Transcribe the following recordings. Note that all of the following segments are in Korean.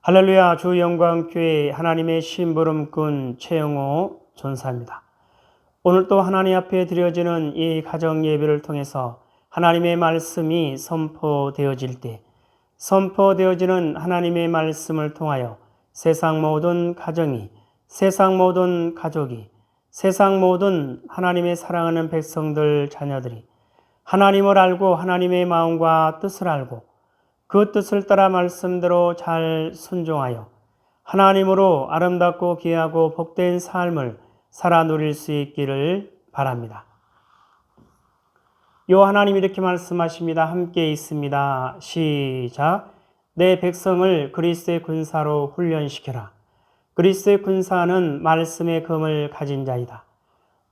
할렐루야. 주영광교회 하나님의 심부름꾼 최영호 전사입니다. 오늘 또 하나님 앞에 드려지는 이 가정 예배를 통해서 하나님의 말씀이 선포되어질 때, 선포되어지는 하나님의 말씀을 통하여 세상 모든 가정이, 세상 모든 가족이, 세상 모든 하나님의 사랑하는 백성들, 자녀들이 하나님을 알고 하나님의 마음과 뜻을 알고 그 뜻을 따라 말씀대로 잘 순종하여 하나님으로 아름답고 귀하고 복된 삶을 살아 누릴 수 있기를 바랍니다. 요 하나님이 이렇게 말씀하십니다. 함께 있습니다. 시작. 내 백성을 그리스도의 군사로 훈련시켜라. 그리스도의 군사는 말씀의 검을 가진 자이다.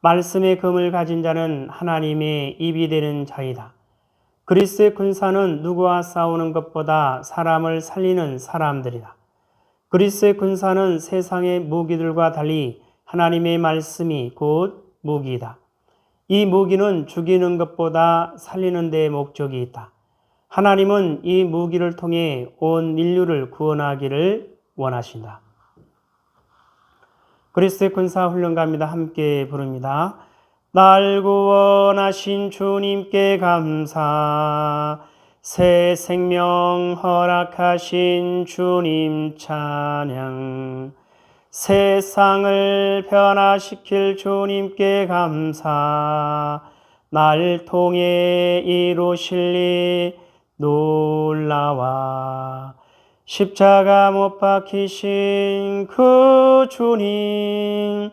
말씀의 검을 가진 자는 하나님의 입이 되는 자이다. 그리스도의 군사는 누구와 싸우는 것보다 사람을 살리는 사람들이다. 그리스도의 군사는 세상의 무기들과 달리 하나님의 말씀이 곧 무기이다. 이 무기는 죽이는 것보다 살리는 데 목적이 있다. 하나님은 이 무기를 통해 온 인류를 구원하기를 원하신다. 그리스도의 군사 훈련가입니다. 함께 부릅니다. 날 구원하신 주님께 감사, 새 생명 허락하신 주님 찬양, 세상을 변화시킬 주님께 감사, 날 통해 이루실 일 놀라와 십자가 못 박히신 그 주님,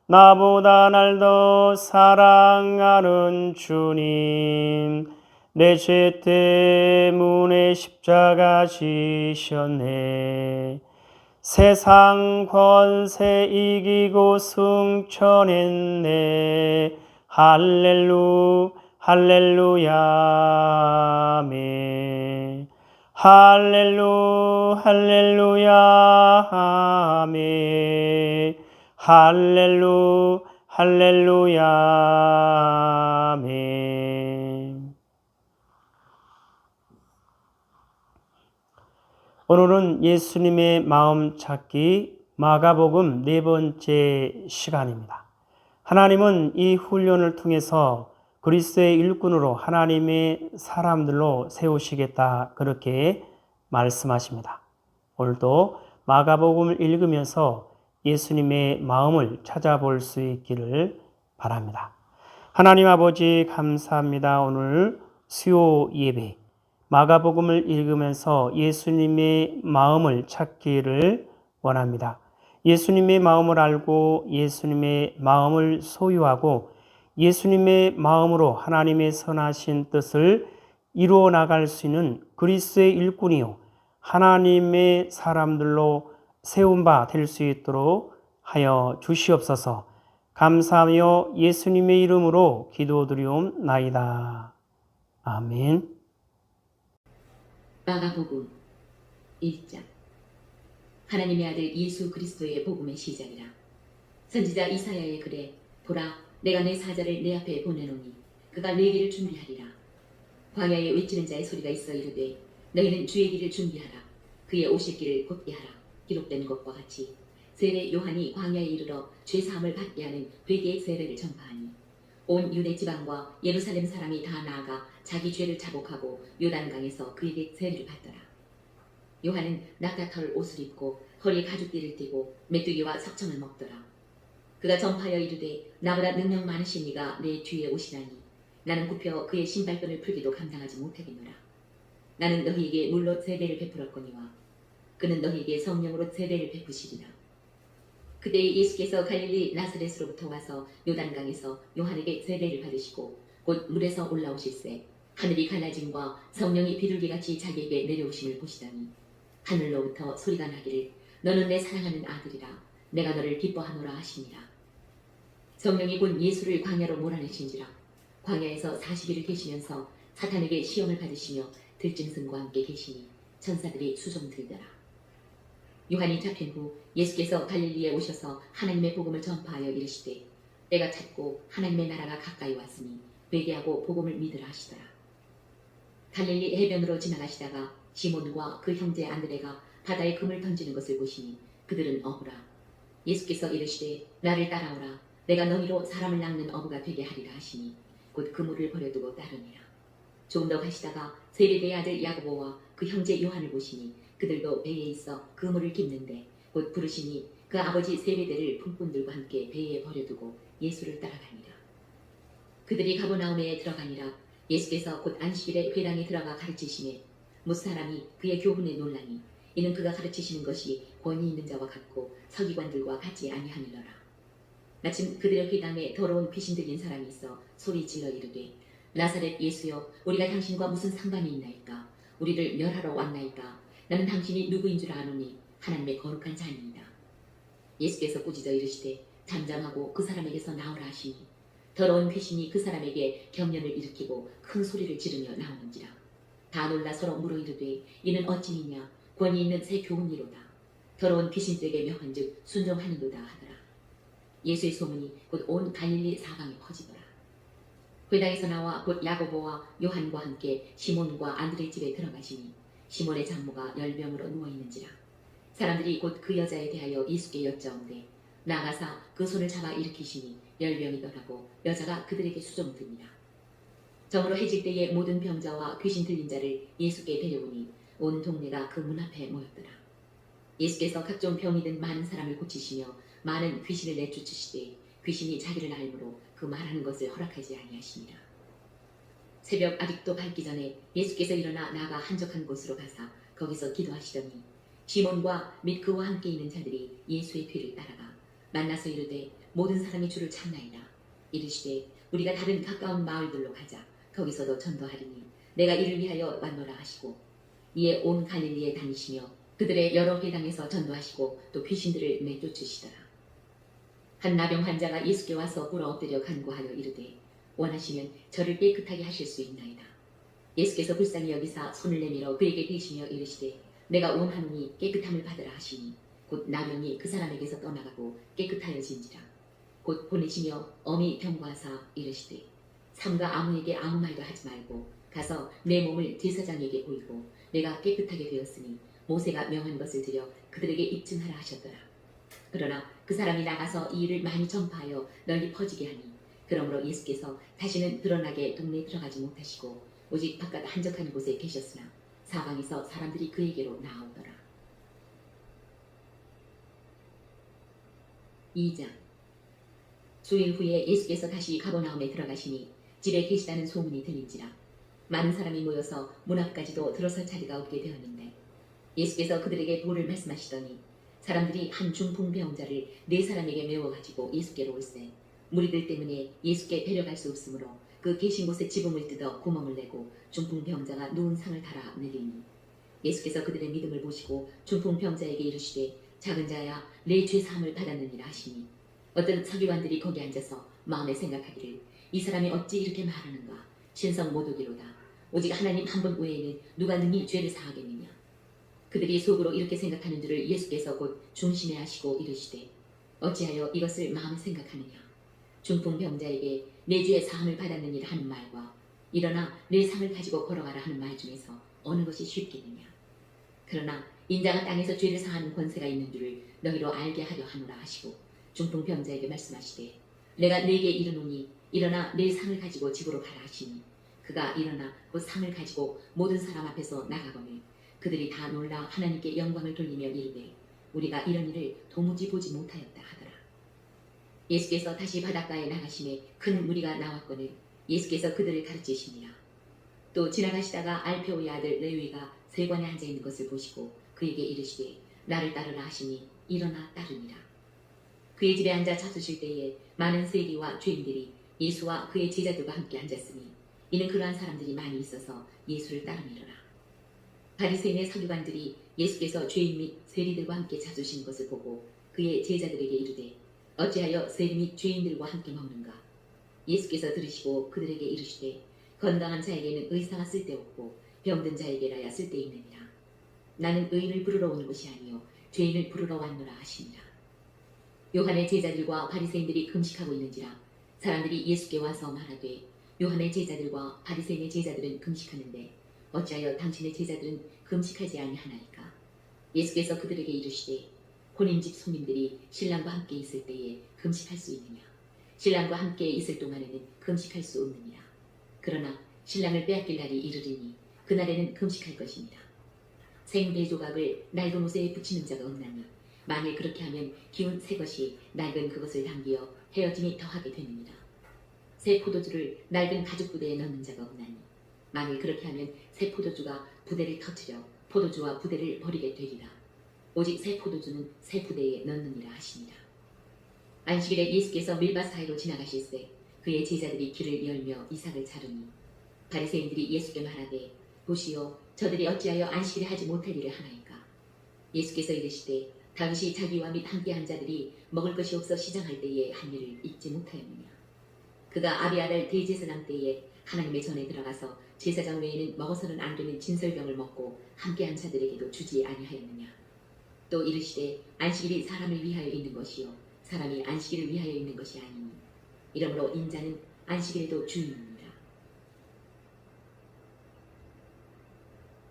나보다 날 더 사랑하는 주님, 내 죄 때문에 십자가 지셨네. 세상 권세 이기고 승천했네. 할렐루야 아멘. 할렐루야 아멘. 할렐루야 아멘. 오늘은 예수님의 마음 찾기 마가복음 4번째 시간입니다. 하나님은 이 훈련을 통해서 그리스도의 일꾼으로 하나님의 사람들로 세우시겠다, 그렇게 말씀하십니다. 오늘도 마가복음을 읽으면서 예수님의 마음을 찾아볼 수 있기를 바랍니다. 하나님 아버지 감사합니다. 오늘 수요 예배 마가복음을 읽으면서 예수님의 마음을 찾기를 원합니다. 예수님의 마음을 알고 예수님의 마음을 소유하고 예수님의 마음으로 하나님의 선하신 뜻을 이루어 나갈 수 있는 그리스도의 일꾼이요 하나님의 사람들로 세운 바 될 수 있도록 하여 주시옵소서. 감사하며 예수님의 이름으로 기도드리옵나이다. 아멘. 마가복음 1장. 하나님의 아들 예수 그리스도의 복음의 시작이라. 선지자 이사야의 글에 보라, 내가 내 사자를 내 앞에 보내노니 그가 내 길을 준비하리라. 광야에 외치는 자의 소리가 있어 이르되 너희는 주의 길을 준비하라. 그의 오실 길을 곧게 하라. 기록된 것과 같이 세례 요한이 광야에 이르러 죄 사함을 받게 하는 회개의 세례를 전파하니 온 유대 지방과 예루살렘 사람이 다 나아가 자기 죄를 자복하고 요단강에서 그에게 세례를 받더라. 요한은 낙타털 옷을 입고 허리에 가죽띠를 띠고 메뚜기와 석청을 먹더라. 그가 전파하여 이르되 나보다 능력 많으신 이가 내 뒤에 오시나니 나는 굽혀 그의 신발끈을 풀기도 감당하지 못하겠노라. 나는 너희에게 물로 세례를 베풀었거니와 그는 너희에게 성령으로 세례를 베푸시리라. 그때 예수께서 갈릴리 나사렛으로부터 와서 요단강에서 요한에게 세례를 받으시고 곧 물에서 올라오실새 하늘이 갈라짐과 성령이 비둘기같이 자기에게 내려오심을 보시더니 하늘로부터 소리가 나기를 너는 내 사랑하는 아들이라 내가 너를 기뻐하노라 하시니라. 성령이 곧 예수를 광야로 몰아내신지라. 광야에서 40일을 계시면서 사탄에게 시험을 받으시며 들짐승과 함께 계시니 천사들이 수종 들더라. 요한이 잡힌 후 예수께서 갈릴리에 오셔서 하나님의 복음을 전파하여 이르시되 때가 찼고 하나님의 나라가 가까이 왔으니 회개하고 복음을 믿으라 하시더라. 갈릴리 해변으로 지나가시다가 시몬과 그 형제 안드레가 바다에 금을 던지는 것을 보시니 그들은 어부라. 예수께서 이르시되 나를 따라오라. 내가 너희로 사람을 낚는 어부가 되게 하리라 하시니 곧 그물을 버려두고 따르니라. 조금 더 가시다가 세베대의 아들 야고보와 그 형제 요한을 보시니 그들도 배에 있어 그물을 깁는데 곧 부르시니 그 아버지 세베대를 품꾼들과 함께 배에 버려두고 예수를 따라가니라. 그들이 가버나움에 들어가니라. 예수께서 곧 안식일에 회당에 들어가 가르치시매 무사람이 그의 교훈에 놀라니 이는 그가 가르치시는 것이 권위 있는 자와 같고 서기관들과 같지 아니하니라. 마침 그들의 회당에 더러운 귀신 들린 사람이 있어 소리 질러 이르되 나사렛 예수여 우리가 당신과 무슨 상관이 있나이까? 우리를 멸하러 왔나이까? 나는 당신이 누구인 줄 아노니 하나님의 거룩한 자니이다. 예수께서 꾸짖어 이르시되 잠잠하고 그 사람에게서 나오라 하시니 더러운 귀신이 그 사람에게 경련을 일으키고 큰 소리를 지르며 나오는지라. 다 놀라 서로 물어 이르되 이는 어찌니냐? 권위 있는 새 교훈이로다. 더러운 귀신들에게 명한즉 순종하는도다 하더라. 예수의 소문이 곧 온 갈릴리 사방에 퍼지더라. 회당에서 나와 곧 야고보와 요한과 함께 시몬과 안드레 집에 들어가시니 시몬의 장모가 열병으로 누워있는지라. 사람들이 곧 그 여자에 대하여 예수께 여짜온대 나가사 그 손을 잡아 일으키시니 열병이 떠나고 여자가 그들에게 수종듭니다. 저물어 해질 때에 모든 병자와 귀신 들린 자를 예수께 데려오니 온 동네가 그 문 앞에 모였더라. 예수께서 각종 병이 든 많은 사람을 고치시며 많은 귀신을 내쫓으시되 귀신이 자기를 알므로 그 말하는 것을 허락하지 아니하시니라. 새벽 아직도 밝기 전에 예수께서 일어나 나가 한적한 곳으로 가사 거기서 기도하시더니 시몬과 및 그와 함께 있는 자들이 예수의 뒤를 따라가 만나서 이르되 모든 사람이 주를 찾나이다. 이르시되 우리가 다른 가까운 마을들로 가자. 거기서도 전도하리니 내가 이를 위하여 왔노라 하시고 이에 온 갈릴리에 다니시며 그들의 여러 회당에서 전도하시고 또 귀신들을 내쫓으시더라. 한 나병 환자가 예수께 와서 꿇어 엎드려 간구하여 이르되 원하시면 저를 깨끗하게 하실 수 있나이다. 예수께서 불쌍히 여기사 손을 내밀어 그에게 대시며 이르시되 내가 원하노니 깨끗함을 받으라 하시니 곧 나병이 그 사람에게서 떠나가고 깨끗하여진지라. 곧 보내시며 엄히 경고하사 이르시되 삼가 아무에게 아무 말도 하지 말고 가서 내 몸을 제사장에게 보이고 내가 깨끗하게 되었으니 모세가 명한 것을 들여 그들에게 입증하라 하셨더라. 그러나 그 사람이 나가서 이 일을 많이 전파하여 널리 퍼지게 하니 그러므로 예수께서 다시는 드러나게 동네에 들어가지 못하시고 오직 바깥 한적한 곳에 계셨으나 사방에서 사람들이 그에게로 나오더라. 2장. 수일 후에 예수께서 다시 가버나움에 들어가시니 집에 계시다는 소문이 들린지라. 많은 사람이 모여서 문 앞까지도 들어설 자리가 없게 되었는데 예수께서 그들에게 도를 말씀하시더니 사람들이 한 중풍병자를 4사람에게 메워가지고 예수께로 올세 무리들 때문에 예수께 데려갈 수 없으므로 그 계신 곳에 지붕을 뜯어 구멍을 내고 중풍병자가 누운 상을 달아 내리니 예수께서 그들의 믿음을 보시고 중풍병자에게 이르시되 작은 자야 내 죄사함을 받았느니라 하시니 어떤 서기관들이 거기 앉아서 마음에 생각하기를 이 사람이 어찌 이렇게 말하는가 신성 모독이로다. 오직 하나님 한 분 외에는 누가 능히 죄를 사하겠느냐. 그들이 속으로 이렇게 생각하는 줄을 예수께서 곧 중심에 하시고 이르시되 어찌하여 이것을 마음에 생각하느냐. 중풍병자에게 내 죄의 사함을 받았느니라 하는 말과 일어나 내 상을 가지고 걸어가라 하는 말 중에서 어느 것이 쉽겠느냐. 그러나 인자가 땅에서 죄를 사하는 권세가 있는 줄을 너희로 알게 하려 하노라 하시고 중풍병자에게 말씀하시되 내가 네게 이르노니 일어나 내 상을 가지고 집으로 가라 하시니 그가 일어나 그 상을 가지고 모든 사람 앞에서 나가거늘 그들이 다 놀라 하나님께 영광을 돌리며 이르되 우리가 이런 일을 도무지 보지 못하였다 하더라. 예수께서 다시 바닷가에 나가시매 큰 무리가 나왔거늘 예수께서 그들을 가르치시니라. 또 지나가시다가 알페오의 아들 레위가 세관에 앉아있는 것을 보시고 그에게 이르시되 나를 따르라 하시니 일어나 따르니라. 그의 집에 앉아 잡수실 때에 많은 세리와 죄인들이 예수와 그의 제자들과 함께 앉았으니 이는 그러한 사람들이 많이 있어서 예수를 따르니라. 바리새인의 서기관들이 예수께서 죄인 및 세리들과 함께 잡수신 것을 보고 그의 제자들에게 이르되 어찌하여 세리 및 죄인들과 함께 먹는가. 예수께서 들으시고 그들에게 이르시되 건강한 자에게는 의사가 쓸데없고 병든 자에게라야 쓸데있느니라. 나는 의인을 부르러 오는 것이 아니요 죄인을 부르러 왔노라 하시니라. 요한의 제자들과 바리새인들이 금식하고 있는지라 사람들이 예수께 와서 말하되 요한의 제자들과 바리새인의 제자들은 금식하는데 어찌하여 당신의 제자들은 금식하지 아니하나이까? 예수께서 그들에게 이르시되 본인 집 손님들이 신랑과 함께 있을 때에 금식할 수 있느냐? 신랑과 함께 있을 동안에는 금식할 수 없느니라. 그러나 신랑을 빼앗길 날이 이르리니 그날에는 금식할 것입니다. 생배조각을 낡은 옷에 붙이는 자가 없나니 만일 그렇게 하면 기운 새 것이 낡은 그것을 당기어 헤어짐이 더하게 되느니라. 새 포도주를 낡은 가죽 부대에 넣는 자가 없나니 만일 그렇게 하면 새 포도주가 부대를 터뜨려 포도주와 부대를 버리게 되리라. 오직 새 포도주는 새 부대에 넣느니라 하시니라. 안식일에 예수께서 밀밭 사이로 지나가실새 그의 제자들이 길을 열며 이삭을 자르니 바리새인들이 예수께 말하되 보시오 저들이 어찌하여 안식일에 하지 못할 일을 하나이까? 예수께서 이르시되 다윗이 자기와 및 함께한 자들이 먹을 것이 없어 시장할 때에 한 일을 잊지 못하였느냐? 그가 아비아달 대제사장 때에 하나님의 전에 들어가서 제사장 외에는 먹어서는 안 되는 진설병을 먹고 함께한 자들에게도 주지 아니하였느냐? 또 이르시되 안식일이 사람을 위하여 있는 것이요 사람이 안식일을 위하여 있는 것이 아니니 이러므로 인자는 안식일에도 주인이니라.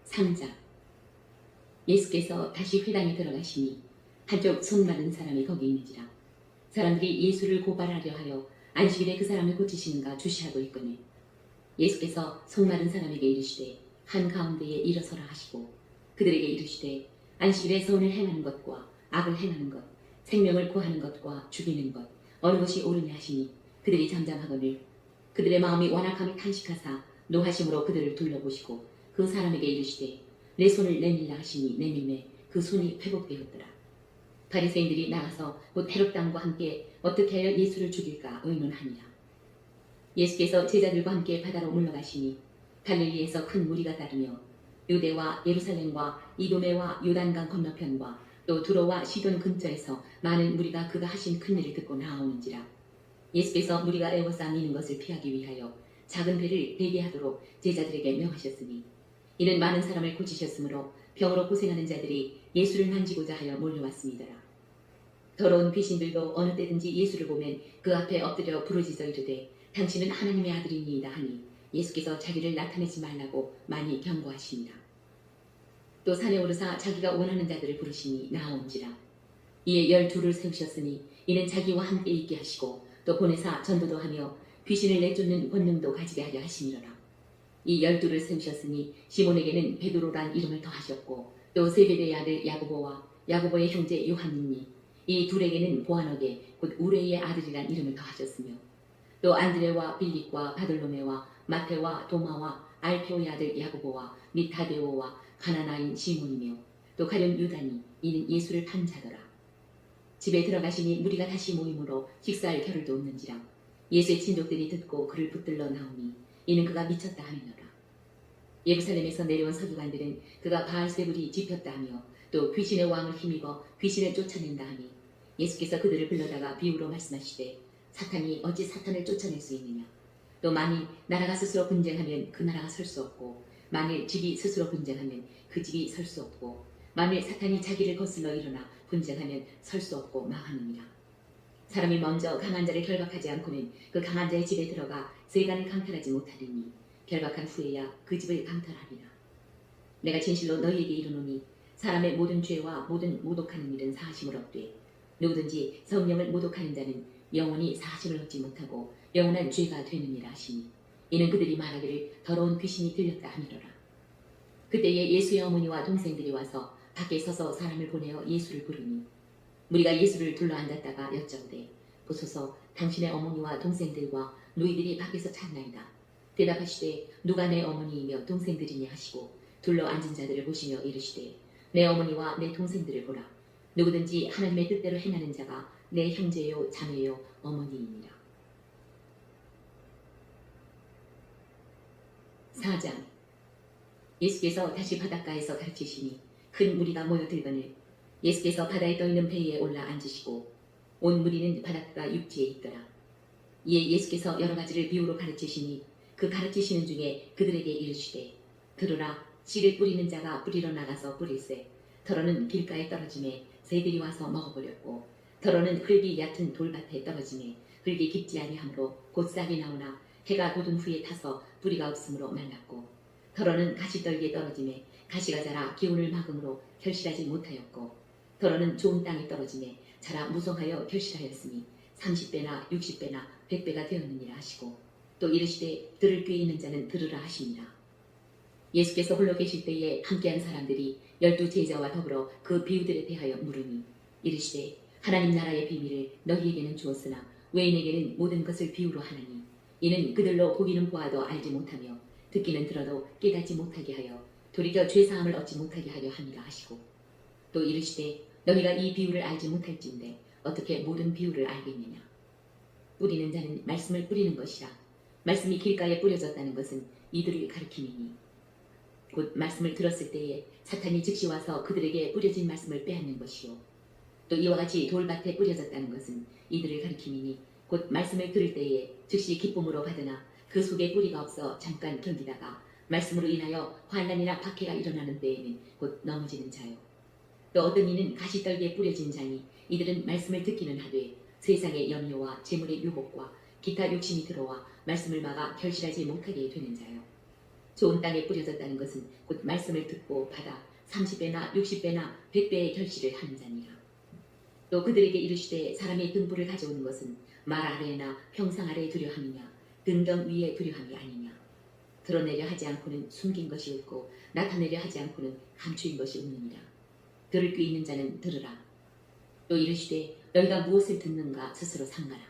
상자. 예수께서 다시 회당에 들어가시니 한쪽 손 마른 사람이 거기 있는지라. 사람들이 예수를 고발하려 하여 안식일에 그 사람을 고치시는가 주시하고 있거늘 예수께서 손 마른 사람에게 이르시되 한 가운데에 일어서라 하시고 그들에게 이르시되 안식일에 선을 행하는 것과 악을 행하는 것 생명을 구하는 것과 죽이는 것 어느 것이 옳으냐 하시니 그들이 잠잠하거늘 그들의 마음이 완악함에 탄식하사 노하심으로 그들을 둘러보시고 그 사람에게 이르시되 내 손을 내밀라 하시니 내밀매 그 손이 회복되었더라. 바리새인들이 나가서 곧 헤롯 왕과 함께 어떻게 하여 예수를 죽일까 의논하니라. 예수께서 제자들과 함께 바다로 물러가시니 갈릴리에서 큰 무리가 따르며 유대와 예루살렘과 이도메와 요단강 건너편과 또 두로와 시돈 근처에서 많은 무리가 그가 하신 큰 일을 듣고 나아오는지라. 예수께서 무리가 애워싸이는 것을 피하기 위하여 작은 배를 대기하도록 제자들에게 명하셨으니 이는 많은 사람을 고치셨으므로 병으로 고생하는 자들이 예수를 만지고자 하여 몰려왔습니다라. 더러운 귀신들도 어느 때든지 예수를 보면 그 앞에 엎드려 부르짖어 이르되 당신은 하나님의 아들이니이다 하니 예수께서 자기를 나타내지 말라고 많이 경고하시니라. 또 산에 오르사 자기가 원하는 자들을 부르시니 나아온지라. 이에 12를 세우셨으니 이는 자기와 함께 있게 하시고 또 보내사 전도도 하며 귀신을 내쫓는 권능도 가지게 하려 하시니라. 이 12를 세우셨으니 시몬에게는 베드로란 이름을 더하셨고 또 세베대의 아들 야고보와 야고보의 형제 요한이니 이 둘에게는 보아너게 곧 우레의 아들이란 이름을 더하셨으며 또 안드레와 빌립과 바돌로메와 마테와 도마와 알페오의 아들 야고보와 및 다데오와 가나나인 시몬이며 또 가룟 유다니 이는 예수를 판 자더라. 집에 들어가시니 무리가 다시 모임으로 식사할 겨를도 없는지라. 예수의 친족들이 듣고 그를 붙들러 나오니 이는 그가 미쳤다 하느니라. 예루살렘에서 내려온 서기관들은 그가 바알세불이 집혔다 하며 또 귀신의 왕을 힘입어 귀신을 쫓아낸다 하니 예수께서 그들을 불러다가 비유로 말씀하시되 사탄이 어찌 사탄을 쫓아낼 수 있느냐. 또 만일 나라가 스스로 분쟁하면 그 나라가 설 수 없고 만일 집이 스스로 분쟁하면 그 집이 설 수 없고 만일 사탄이 자기를 거슬러 일어나 분쟁하면 설 수 없고 망하느니라. 사람이 먼저 강한 자를 결박하지 않고는 그 강한 자의 집에 들어가 세간을 강탈하지 못하리니 결박한 후에야 그 집을 강탈하리라. 내가 진실로 너희에게 이르노니 사람의 모든 죄와 모든 모독하는 일은 사하심을 얻되 누구든지 성령을 모독하는 자는 영원히 사하심을 얻지 못하고 영원한 죄가 되느니라 하시니 이는 그들이 말하기를 더러운 귀신이 들렸다 하니로라. 그때에 예수의 어머니와 동생들이 와서 밖에 서서 사람을 보내어 예수를 부르니 무리가 예수를 둘러앉았다가 여쭤오되 보소서 당신의 어머니와 동생들과 누이들이 밖에서 찾나이다. 대답하시되 누가 내 어머니이며 동생들이니 하시고 둘러 앉은 자들을 보시며 이르시되 내 어머니와 내 동생들을 보라. 누구든지 하나님의 뜻대로 행하는 자가 내 형제요 자매요 어머니이니라. 4장. 예수께서 다시 바닷가에서 가르치시니 큰 무리가 모여들거늘 예수께서 바다에 떠있는 배에 올라 앉으시고 온 무리는 바닷가 육지에 있더라. 이에 예수께서 여러 가지를 비유로 가르치시니 그 가르치시는 중에 그들에게 이르시되 들으라. 씨를 뿌리는 자가 뿌리러 나가서 뿌릴새 더러는 길가에 떨어짐에 새들이 와서 먹어버렸고 더러는 흙이 얕은 돌밭에 떨어짐에 흙이 깊지 아니하므로 곧 싹이 나오나 해가 돋은 후에 타서 뿌리가 없으므로 말랐고 더러는 가시떨기에 떨어짐에 가시가 자라 기운을 막음으로 결실하지 못하였고 더러는 좋은 땅에 떨어짐에 자라 무성하여 결실하였으니 30배나 60배나 100배가 되었느니라 하시고 또 이르시되 들을 귀 있는 자는 들으라 하십니다. 예수께서 홀로 계실 때에 함께한 사람들이 12제자와 더불어 그 비유들에 대하여 물으니 이르시되 하나님 나라의 비밀을 너희에게는 주었으나 외인에게는 모든 것을 비유로 하나니 이는 그들로 보기는 보아도 알지 못하며 듣기는 들어도 깨닫지 못하게 하여 돌이켜 죄사함을 얻지 못하게 하려 함이라 하시고 또 이르시되 너희가 이 비유를 알지 못할진대 어떻게 모든 비유를 알겠느냐. 뿌리는 자는 말씀을 뿌리는 것이라. 말씀이 길가에 뿌려졌다는 것은 이들을 가리킴이니 곧 말씀을 들었을 때에 사탄이 즉시 와서 그들에게 뿌려진 말씀을 빼앗는 것이요 또 이와 같이 돌밭에 뿌려졌다는 것은 이들을 가리킴이니 곧 말씀을 들을 때에 즉시 기쁨으로 받으나 그 속에 뿌리가 없어 잠깐 견디다가 말씀으로 인하여 환난이나 박해가 일어나는 때에는 곧 넘어지는 자요 또 어떤 이는 가시떨기에 뿌려진 자니 이들은 말씀을 듣기는 하되 세상의 염려와 재물의 유혹과 기타 욕심이 들어와 말씀을 막아 결실하지 못하게 되는 자요 좋은 땅에 뿌려졌다는 것은 곧 말씀을 듣고 받아 30배나 60배나 100배의 결실을 하는 자니라. 또 그들에게 이르시되 사람의 등불을 가져오는 것은 말 아래나 평상 아래에 두려 함이냐 등경 위에 두려 함이 아니냐. 드러내려 하지 않고는 숨긴 것이 없고 나타내려 하지 않고는 감추인 것이 없느니라. 들을 귀 있는 자는 들으라. 또 이르시되 너희가 무엇을 듣는가 스스로 상가라.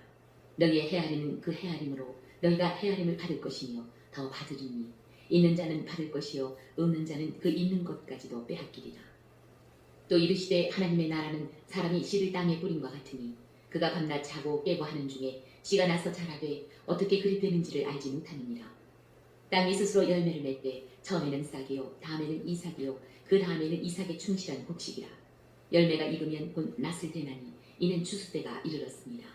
너희의 헤아림은 그 헤아림으로 너희가 헤아림을 받을 것이며 더 받으리니 있는 자는 받을 것이요 없는 자는 그 있는 것까지도 빼앗기리라. 또 이르시되 하나님의 나라는 사람이 씨를 땅에 뿌린 것 같으니 그가 밤낮 자고 깨고 하는 중에 씨가 나서 자라되 어떻게 그리 되는지를 알지 못하느니라. 땅이 스스로 열매를 맺되 처음에는 싹이요 다음에는 이삭이요 그 다음에는 이삭의 충실한 곡식이라. 열매가 익으면 곧 낫을 되나니 이는 추수 때가 이르렀습니다.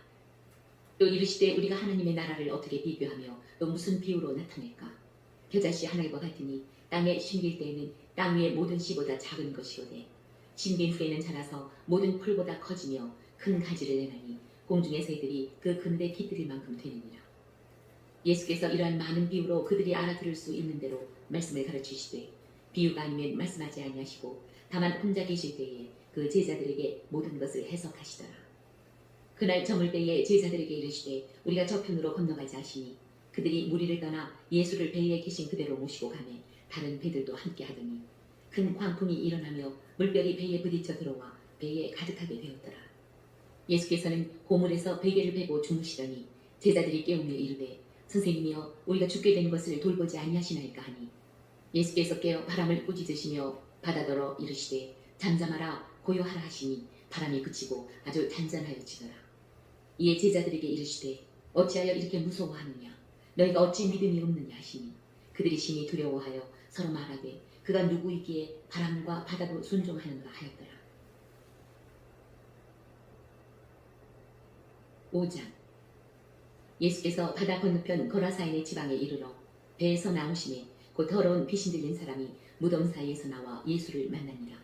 또 이르시되 우리가 하나님의 나라를 어떻게 비교하며 또 무슨 비유로 나타낼까. 겨자씨 하나과 같으니 땅에 심길 때에는 땅 위의 모든 씨보다 작은 것이오되 심긴 후에는 자라서 모든 풀보다 커지며 큰 가지를 내나니 공중의 새들이 그 근대 깃들일 만큼 되느니라. 예수께서 이러한 많은 비유로 그들이 알아들을 수 있는 대로 말씀을 가르치시되 비유가 아니면 말씀하지 아니하시고 다만 혼자 계실 때에 그 제자들에게 모든 것을 해석하시더라. 그날 저물 때에 제자들에게 이르시되 우리가 저편으로 건너가자 하시니 그들이 무리를 떠나 예수를 배에 계신 그대로 모시고 가매 다른 배들도 함께 하더니 큰 광풍이 일어나며 물결이 배에 부딪혀 들어와 배에 가득하게 되었더라. 예수께서는 고물에서 베개를 베고 주무시더니 제자들이 깨우며 이르되 선생님이여 우리가 죽게 된 것을 돌보지 아니하시나이까 하니 예수께서 깨어 바람을 꾸짖으시며 바다더러 이르시되 잠잠하라 고요하라 하시니 바람이 그치고 아주 잔잔하여지더라. 이에 제자들에게 이르시되 어찌하여 이렇게 무서워하느냐 너희가 어찌 믿음이 없느냐 하시니 그들이 심히 두려워하여 서로 말하되 그가 누구이기에 바람과 바다도 순종하는가 하였더라. 5장 예수께서 바다 건너편 거라사인의 지방에 이르러 배에서 나오시매 곧 더러운 귀신 들린 사람이 무덤 사이에서 나와 예수를 만나니라.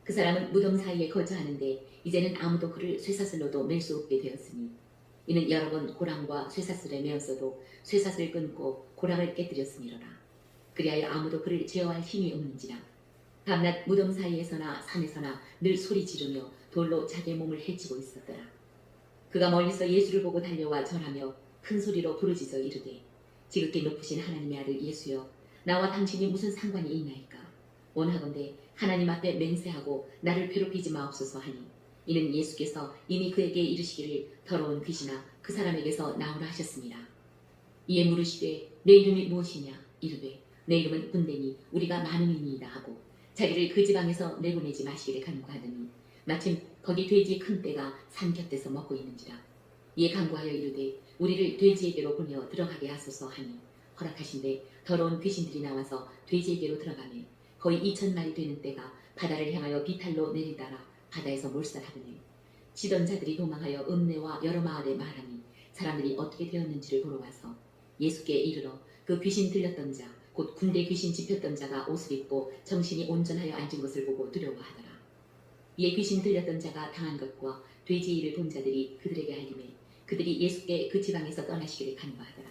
그 사람은 무덤 사이에 거주하는데 이제는 아무도 그를 쇠사슬로도 맬 수 없게 되었으니 이는 여러 번 고랑과 쇠사슬에 매었어도 쇠사슬을 끊고 고랑을 깨뜨렸음이로라. 그리하여 아무도 그를 제어할 힘이 없는지라. 밤낮 무덤 사이에서나 산에서나 늘 소리 지르며 돌로 자기의 몸을 해치고 있었더라. 그가 멀리서 예수를 보고 달려와 절하며 큰 소리로 부르짖어 이르되 지극히 높으신 하나님의 아들 예수여 나와 당신이 무슨 상관이 있나이까. 원하건대 하나님 앞에 맹세하고 나를 괴롭히지 마옵소서 하니 이는 예수께서 이미 그에게 이르시기를 더러운 귀신아 그 사람에게서 나오라 하셨습니다. 이에 물으시되 내 이름이 무엇이냐 이르되 내 이름은 군대니 우리가 많음이니이다 하고 자기를 그 지방에서 내보내지 마시기를 간구하더니 마침 거기 돼지의 큰 떼가 산 곁에서 먹고 있는지라. 이에 간구하여 이르되 우리를 돼지에게로 보내어 들어가게 하소서 하니 허락하신대 더러운 귀신들이 나와서 돼지에게로 들어가매 거의 2,000마리 되는 떼가 바다를 향하여 비탈로 내리다라 바다에서 몰살하더니 치던 자들이 도망하여 읍내와 여러 마을에 말하니 사람들이 어떻게 되었는지를 보러 와서 예수께 이르러 그 귀신 들렸던 자 곧 군대 귀신 집혔던 자가 옷을 입고 정신이 온전하여 앉은 것을 보고 두려워하더라. 이에 귀신 들렸던 자가 당한 것과 돼지 일을 본 자들이 그들에게 알림해 그들이 예수께 그 지방에서 떠나시기를 간구하더라.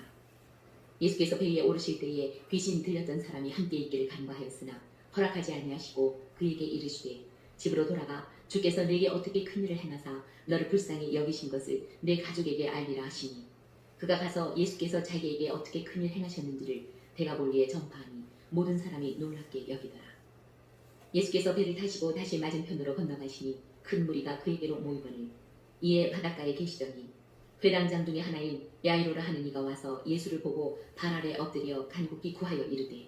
예수께서 배 위에 오르실 때에 귀신 들렸던 사람이 함께 있기를 간과하였으나 허락하지 아니하시고 그에게 이르시되 집으로 돌아가 주께서 내게 어떻게 큰 일을 행하사 너를 불쌍히 여기신 것을 내 가족에게 알리라 하시니 그가 가서 예수께서 자기에게 어떻게 큰 일 행하셨는지를 데가볼리에 전파하니 모든 사람이 놀랍게 여기더라. 예수께서 배를 타시고 다시 맞은편으로 건너가시니 큰 무리가 그에게로 모이거늘 이에 바닷가에 계시더니 회당장 중에 하나인 야이로라 하는 이가 와서 예수를 보고 발 아래 엎드려 간곡히 구하여 이르되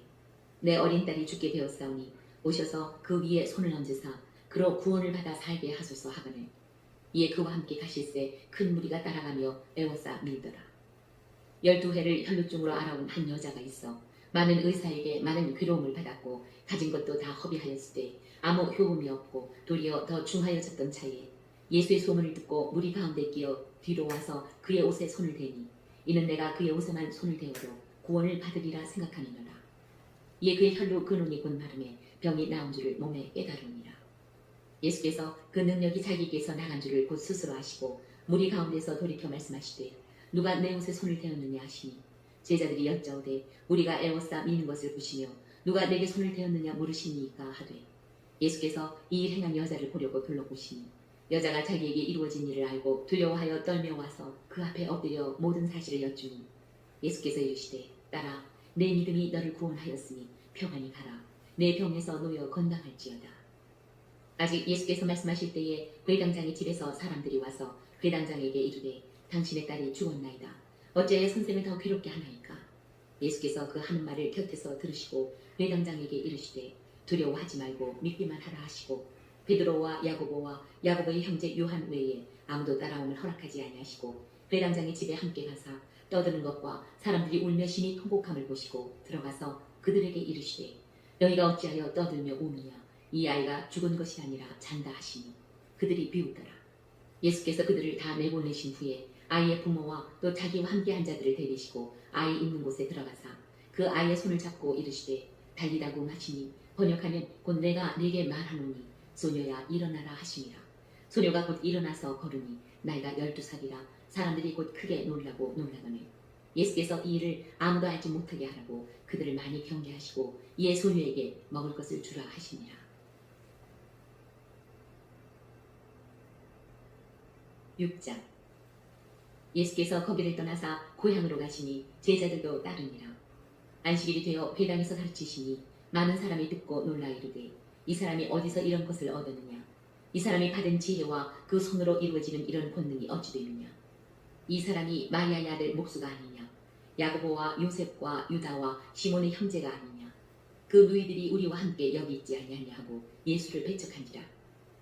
내 어린 딸이 죽게 되었사오니 오셔서 그 위에 손을 얹으사 그로 구원을 받아 살게 하소서 하거늘 이에 그와 함께 가실새 큰 무리가 따라가며 애워싸 밀더라. 12해를 혈루증으로 알아온 한 여자가 있어 많은 의사에게 많은 괴로움을 받았고 가진 것도 다 허비하였을 때 아무 효험이 없고 도리어 더 중하여졌던 차에 예수의 소문을 듣고 무리 가운데 끼어 뒤로 와서 그의 옷에 손을 대니 이는 내가 그의 옷에만 손을 대어도 구원을 받으리라 생각하느니라. 이에 그의 혈루 근원이 곧 마름에 병이 나온 줄을 몸에 깨달으니라. 예수께서 그 능력이 자기에게서 나간 줄을 곧 스스로 아시고 무리 가운데서 돌이켜 말씀하시되 누가 내 옷에 손을 대었느냐 하시니 제자들이 여짜오되 우리가 애워싸 미는 것을 보시며 누가 내게 손을 대었느냐 물으시니까 하되 예수께서 이 일 행한 여자를 보려고 둘러보시니 여자가 자기에게 이루어진 일을 알고 두려워하여 떨며 와서 그 앞에 엎드려 모든 사실을 여쭈니 예수께서 이르시되 딸아 내 믿음이 너를 구원하였으니 평안히 가라 내 병에서 놓여 건강할지어다. 아직 예수께서 말씀하실 때에 회당장의 집에서 사람들이 와서 회당장에게 이르되 당신의 딸이 죽었나이다. 어찌하여 선생을 더 괴롭게 하나이까? 예수께서 그 하는 말을 곁에서 들으시고 회당장에게 이르시되 두려워하지 말고 믿기만 하라 하시고 베드로와 야고보와 야고보의 형제 요한 외에 아무도 따라옴을 허락하지 아니하시고 회당장의 집에 함께 가사 떠드는 것과 사람들이 울며 심히 통곡함을 보시고 들어가서 그들에게 이르시되 너희가 어찌하여 떠들며 우느냐 이 아이가 죽은 것이 아니라 잔다 하시니 그들이 비웃더라. 예수께서 그들을 다 내보내신 후에 아이의 부모와 또 자기와 함께 한 자들을 데리시고 아이 있는 곳에 들어가사 그 아이의 손을 잡고 이르시되 달리다고 하시니 번역하면 곧 내가 네게 말하노니 소녀야 일어나라 하시니라. 소녀가 곧 일어나서 걸으니 나이가 12살이라 사람들이 곧 크게 놀라고 놀라더니 예수께서 이 일을 아무도 알지 못하게 하라고 그들을 많이 경계하시고 이에 소녀에게 먹을 것을 주라 하시니라. 6장 예수께서 거기를 떠나사 고향으로 가시니 제자들도 따르니라. 안식일이 되어 회당에서 가르치시니 많은 사람이 듣고 놀라 이르되 이 사람이 어디서 이런 것을 얻었느냐 이 사람이 받은 지혜와 그 손으로 이루어지는 이런 권능이 어찌 되느냐 이 사람이 마리아의 아들 목수가 아니냐 야고보와 요셉과 유다와 시몬의 형제가 아니냐 그 누이들이 우리와 함께 여기 있지 아니하냐 하고 예수를 배척한지라.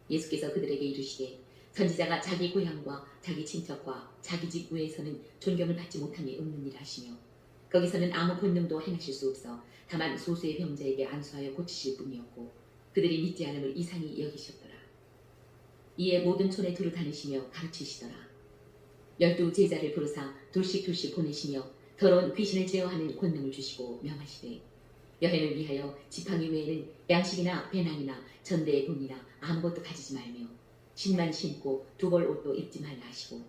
예수께서 그들에게 이르시되 선지자가 자기 고향과 자기 친척과 자기 집 외에서는 존경을 받지 못함이 없느니라 하시며 거기서는 아무 권능도 행하실 수 없어 다만 소수의 병자에게 안수하여 고치실 뿐이었고 그들이 믿지 않음을 이상히 여기셨더라. 이에 모든 촌에 두루 다니시며 가르치시더라. 12 제자를 부르사 둘씩 보내시며 더러운 귀신을 제어하는 권능을 주시고 명하시되 여행을 위하여 지팡이 외에는 양식이나 배낭이나 전대의 돈이나 아무것도 가지지 말며 신만 신고 두벌 옷도 입지 말라 하시고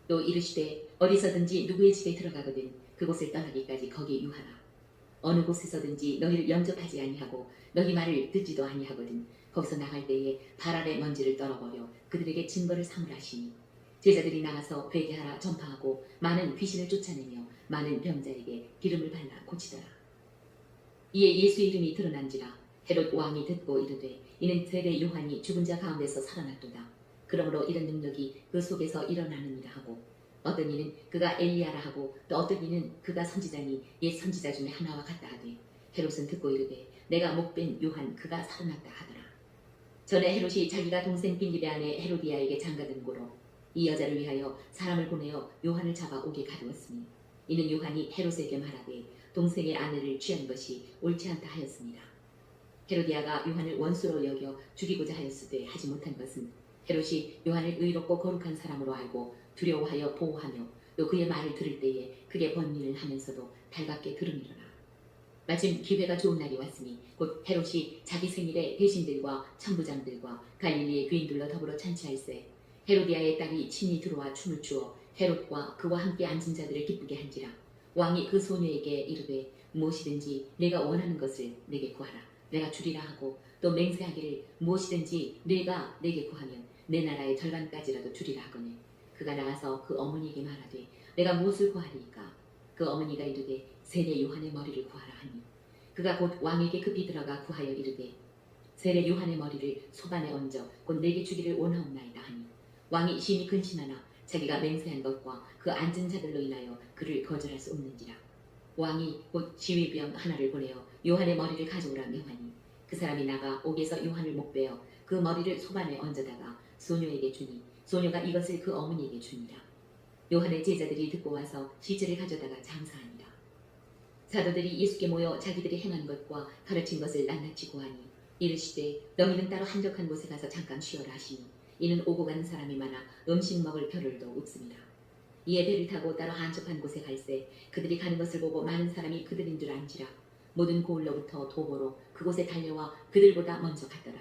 또 이르시되 어디서든지 누구의 집에 들어가거든 그곳을 떠나기까지 거기 유하라. 어느 곳에서든지 너희를 영접하지 아니하고 너희 말을 듣지도 아니하거든 거기서 나갈 때에 발 아래 먼지를 떨어버려 그들에게 증거를 삼으라 하시니 제자들이 나가서 회개하라 전파하고 많은 귀신을 쫓아내며 많은 병자에게 기름을 발라 고치더라. 이에 예수의 이름이 드러난지라 헤롯 왕이 듣고 이르되 이는 세례 요한이 죽은 자 가운데서 살아났도다. 그러므로 이런 능력이 그 속에서 일어나느니라 하고 어떤 이는 그가 엘리야라 하고 또 어떤 이는 그가 선지자니 옛 선지자 중에 하나와 같다 하되 헤롯은 듣고 이르되 내가 목벤 요한 그가 살아났다 하더라. 전에 헤롯이 자기가 동생 빌립의 아내 헤로디아에게 장가든 고로 이 여자를 위하여 사람을 보내어 요한을 잡아 오게 가두었으니 이는 요한이 헤롯에게 말하되 동생의 아내를 취한 것이 옳지 않다 하였습니다. 헤로디아가 요한을 원수로 여겨 죽이고자 하였으되 하지 못한 것은 헤롯이 요한을 의롭고 거룩한 사람으로 알고 두려워하여 보호하며 또 그의 말을 들을 때에 크게 번민을 하면서도 달갑게 들음이로라. 마침 기회가 좋은 날이 왔으니 곧 헤롯이 자기 생일에 대신들과 천부장들과 갈릴리의 귀인들로 더불어 잔치할세 헤로디아의 딸이 친히 들어와 춤을 추어 헤롯과 그와 함께 앉은 자들을 기쁘게 한지라. 왕이 그 소녀에게 이르되 무엇이든지 내가 원하는 것을 내게 구하라. 내가 주리라 하고 또 맹세하기를 무엇이든지 내가 내게 구하면 내 나라의 절반까지라도 주리라 하거늘 그가 나가서 그 어머니에게 말하되 내가 무엇을 구하리이까? 그 어머니가 이르되 세례 요한의 머리를 구하라 하니 그가 곧 왕에게 급히 들어가 구하여 이르되 세례 요한의 머리를 소반에 얹어 곧 내게 주기를 원하옵나이다 하니 왕이 심히 근심하나 자기가 맹세한 것과 그 앉은 자들로 인하여 그를 거절할 수 없는지라. 왕이 곧 지휘병 하나를 보내어 요한의 머리를 가져오라 명하니 그 사람이 나가 옥에서 요한을 목베어 그 머리를 소반에 얹어다가 소녀에게 주니 소녀가 이것을 그 어머니에게 주니라. 요한의 제자들이 듣고 와서 시체를 가져다가 장사하니라. 사도들이 예수께 모여 자기들이 행한 것과 가르친 것을 낱낱이 고하니 이르시되 너희는 따로 한적한 곳에 가서 잠깐 쉬어라 하시니 이는 오고 가는 사람이 많아 음식 먹을 겨를도 없습니다. 이에 배를 타고 따로 한적한 곳에 갈새 그들이 가는 것을 보고 많은 사람이 그들인 줄 안지라. 모든 고을로부터 도보로 그곳에 달려와 그들보다 먼저 갔더라.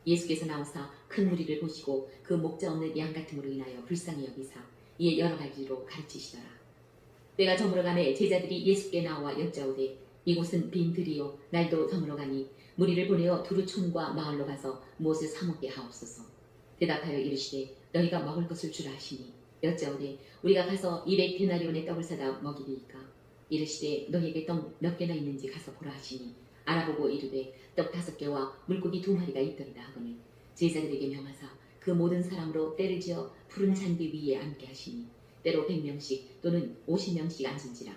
예수께서 나오사 큰 무리를 보시고 그 목자 없는 양 같음으로 인하여 불쌍히 여기사 이에 여러 가지로 가르치시더라. 때가 저물어가매 제자들이 예수께 나와 여짜오되 이곳은 빈 들이요 날도 저물어가니 무리를 보내어 두루 촌과 마을로 가서 무엇을 사 먹게 하옵소서. 대답하여 이르시되 너희가 먹을 것을 주라 하시니 여짜오되 우리가 가서 200데나리온의 떡을 사다 먹이리이까? 이르시되 너희에게 떡 몇 개나 있는지 가서 보라 하시니 알아보고 이르되 떡 5개와 물고기 2마리가 있더이다 하거늘 제자들에게 명하사 그 모든 사람으로 때를 지어 푸른 잔디 위에 앉게 하시니 때로 100명씩 또는 50명씩 앉은지라.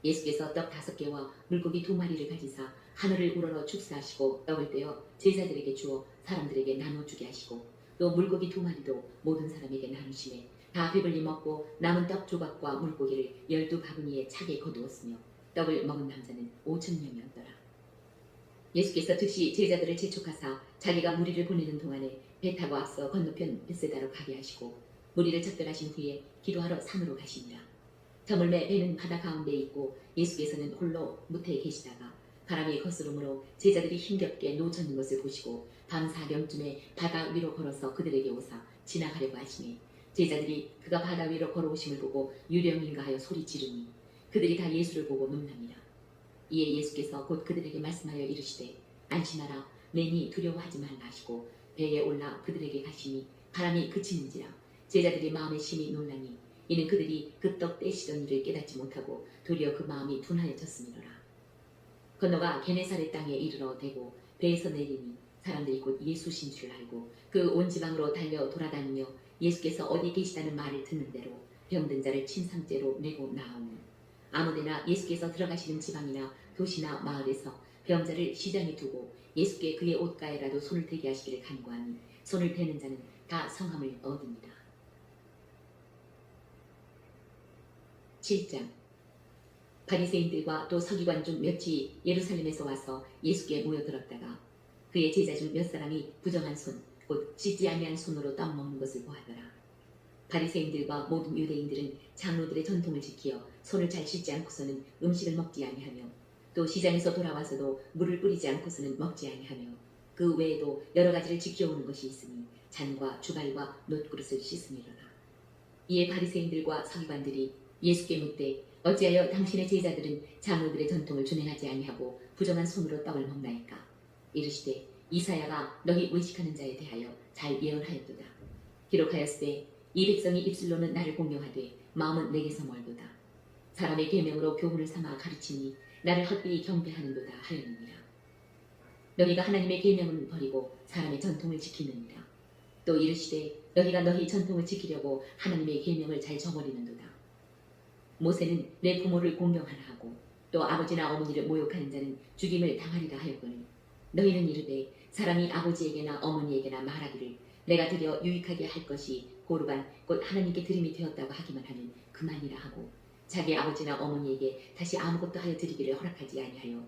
예수께서 떡 5개와 물고기 2마리를 가지사 하늘을 우러러 축사하시고 떡을 떼어 제자들에게 주어 사람들에게 나눠주게 하시고 또 물고기 2마리도 모든 사람에게 나누시매 다 배불리 먹고 남은 떡 조각과 물고기를 12바구니에 차게 거두었으며 떡을 먹은 남자는 5,000명이었더라. 예수께서 즉시 제자들을 재촉하사 자기가 무리를 보내는 동안에 배 타고 앞서 건너편 벳세다로 가게 하시고 무리를 작별하신 후에 기도하러 산으로 가시니라. 저물매 배는 바다 가운데 있고 예수께서는 홀로 무태에 계시다가 바람이 거스름으로 제자들이 힘겹게 놓쳤는 것을 보시고 밤 4경쯤에 바다 위로 걸어서 그들에게 오사 지나가려고 하시니 제자들이 그가 바다 위로 걸어오심을 보고 유령인가 하여 소리 지르니 그들이 다 예수를 보고 놀랍니다. 이에 예수께서 곧 그들에게 말씀하여 이르시되 안심하라 내니 두려워하지 말라 하시고 배에 올라 그들에게 가시니 바람이 그치는지라. 제자들이 마음에 심히 놀라니 이는 그들이 그 떡 떼시던 일을 깨닫지 못하고 도리어 그 마음이 둔하여졌음이로라. 건너가 게네사렛 땅에 이르러 대고 배에서 내리니 사람들이 곧 예수신 줄 알고 그 온 지방으로 달려 돌아다니며 예수께서 어디 계시다는 말을 듣는 대로 병든 자를 침상째로 내고 나오는 아무데나 예수께서 들어가시는 지방이나 도시나 마을에서 병자를 시장에 두고 예수께 그의 옷가에라도 손을 대게 하시기를 간구하니 손을 대는 자는 다 성함을 얻으니라. 7장. 바리새인들과 또 서기관 중 몇이 예루살렘에서 와서 예수께 모여들었다가 그의 제자 중 몇 사람이 부정한 손, 곧 씻지 아니한 손으로 떡 먹는 것을 보았더라. 바리새인들과 모든 유대인들은 장로들의 전통을 지키어 손을 잘 씻지 않고서는 음식을 먹지 아니하며 또 시장에서 돌아와서도 물을 뿌리지 않고서는 먹지 아니하며 그 외에도 여러 가지를 지켜오는 것이 있으니 잔과 주갈과 놋그릇을 씻음이로라. 이에 바리새인들과 서기관들이 예수께 묻되 어찌하여 당신의 제자들은 장로들의 전통을 준행하지 아니하고 부정한 손으로 떡을 먹나이까? 이르시되 이사야가 너희 외식하는 자에 대하여 잘 예언하였도다. 기록하였으되 이 백성이 입술로는 나를 공경하되 마음은 내게서 멀도다. 사람의 계명으로 교훈을 삼아 가르치니 나를 헛되이 경배하는도다 하였느니라. 너희가 하나님의 계명을 버리고 사람의 전통을 지키느니라. 또 이르시되 너희가 너희 전통을 지키려고 하나님의 계명을 잘 저버리는도다. 모세는 내 부모를 공경하라 하고 또 아버지나 어머니를 모욕하는 자는 죽임을 당하리라 하였거늘 너희는 이르되 사람이 아버지에게나 어머니에게나 말하기를 내가 드려 유익하게 할 것이 고르반 곧 하나님께 드림이 되었다고 하기만 하면 그만이라 하고 자기 아버지나 어머니에게 다시 아무것도 하여 드리기를 허락하지 아니하여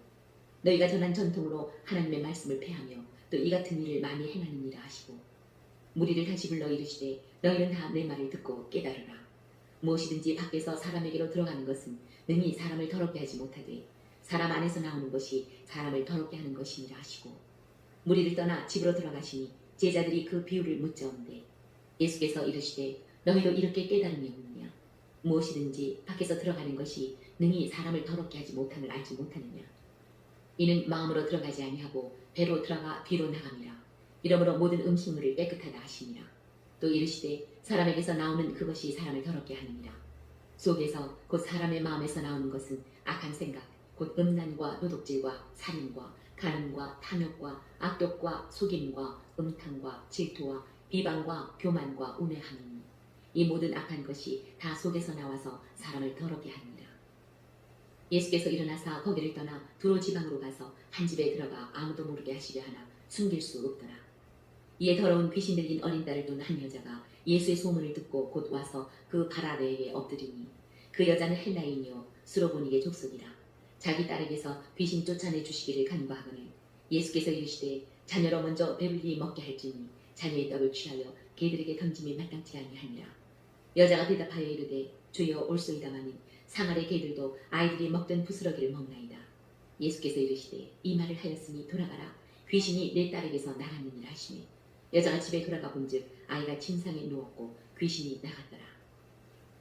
너희가 전한 전통으로 하나님의 말씀을 폐하며 또 이 같은 일을 많이 행하느니라 하시고 무리를 다시 불러 이르시되 너희는 다 내 말을 듣고 깨달으라. 무엇이든지 밖에서 사람에게로 들어가는 것은 능히 사람을 더럽게 하지 못하되 사람 안에서 나오는 것이 사람을 더럽게 하는 것이니라 하시고 무리를 떠나 집으로 들어가시니 제자들이 그 비유를 묻자온대 예수께서 이르시되 너희도 이렇게 깨달음이 없느냐? 무엇이든지 밖에서 들어가는 것이 능히 사람을 더럽게 하지 못함을 알지 못하느냐. 이는 마음으로 들어가지 아니하고 배로 들어가 뒤로 나갑니다. 이러므로 모든 음식물을 깨끗하다 하시니라. 또 이르시되 사람에게서 나오는 그것이 사람을 더럽게 하느니라. 속에서 곧 사람의 마음에서 나오는 것은 악한 생각 곧 음란과 도둑질과 살인과 간음과 탐욕과 악독과 속임과 음탕과 질투와 비방과 교만과 우매함이니 이 모든 악한 것이 다 속에서 나와서 사람을 더럽게 하느니라. 예수께서 일어나사 거기를 떠나 두로 지방으로 가서 한 집에 들어가 아무도 모르게 하시려 하나 숨길 수 없더라. 이에 더러운 귀신 들린 어린 딸을 둔 한 여자가 예수의 소문을 듣고 곧 와서 그 발 아래에 엎드리니 그 여자는 헬라인이요 수로보닉의 족속이라. 자기 딸에게서 귀신 쫓아내 주시기를 간구하거늘 예수께서 이르시되 자녀로 먼저 배불리 먹게 할지니 자녀의 떡을 취하여 개들에게 던짐이 마땅치 아니하니라. 여자가 대답하여 이르되 주여 올소이다마니 상아래 개들도 아이들이 먹던 부스러기를 먹나이다. 예수께서 이르시되 이 말을 하였으니 돌아가라. 귀신이 내 딸에게서 나갔느니라 하시매 여자가 집에 돌아가 본즉 아이가 침상에 누웠고 귀신이 나갔더라.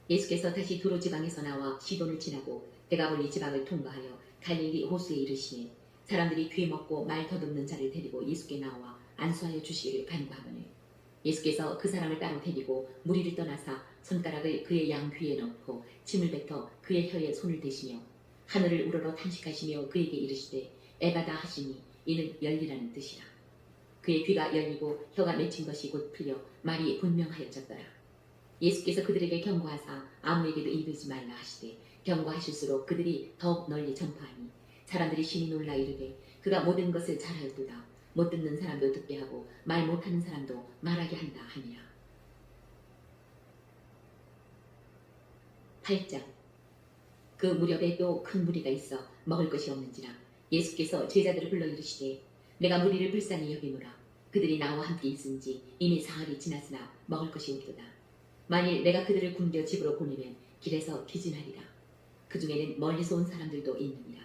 예수께서 다시 두로 지방에서 나와 시돈을 지나고 데가볼리 지방을 통과하여 갈릴리 호수에 이르시니 사람들이 귀 먹고 말 더듬는 자를 데리고 예수께 나와 안수하여 주시기를 간구하거늘 예수께서 그 사람을 따로 데리고 무리를 떠나사 손가락을 그의 양 귀에 넣고 침을 뱉어 그의 혀에 손을 대시며 하늘을 우러러 탄식하시며 그에게 이르시되 에바다 하시니 이는 열리라는 뜻이라. 그의 귀가 열리고 혀가 맺힌 것이 곧 풀려 말이 분명하여졌더라. 예수께서 그들에게 경고하사 아무에게도 이르지 말라 하시되 경고하실수록 그들이 더욱 널리 전파하니 사람들이 심히 놀라 이르되 그가 모든 것을 잘하였도다. 못 듣는 사람도 듣게 하고 말 못하는 사람도 말하게 한다 하니라. 8장. 그 무렵에 또 큰 무리가 있어 먹을 것이 없는지라 예수께서 제자들을 불러 이르시되 내가 무리를 불쌍히 여기노라. 그들이 나와 함께 있은지 이미 사흘이 지났으나 먹을 것이 없도다. 만일 내가 그들을 굶겨 집으로 보내면 길에서 기진하리라. 그 중에는 멀리서 온 사람들도 있느니라.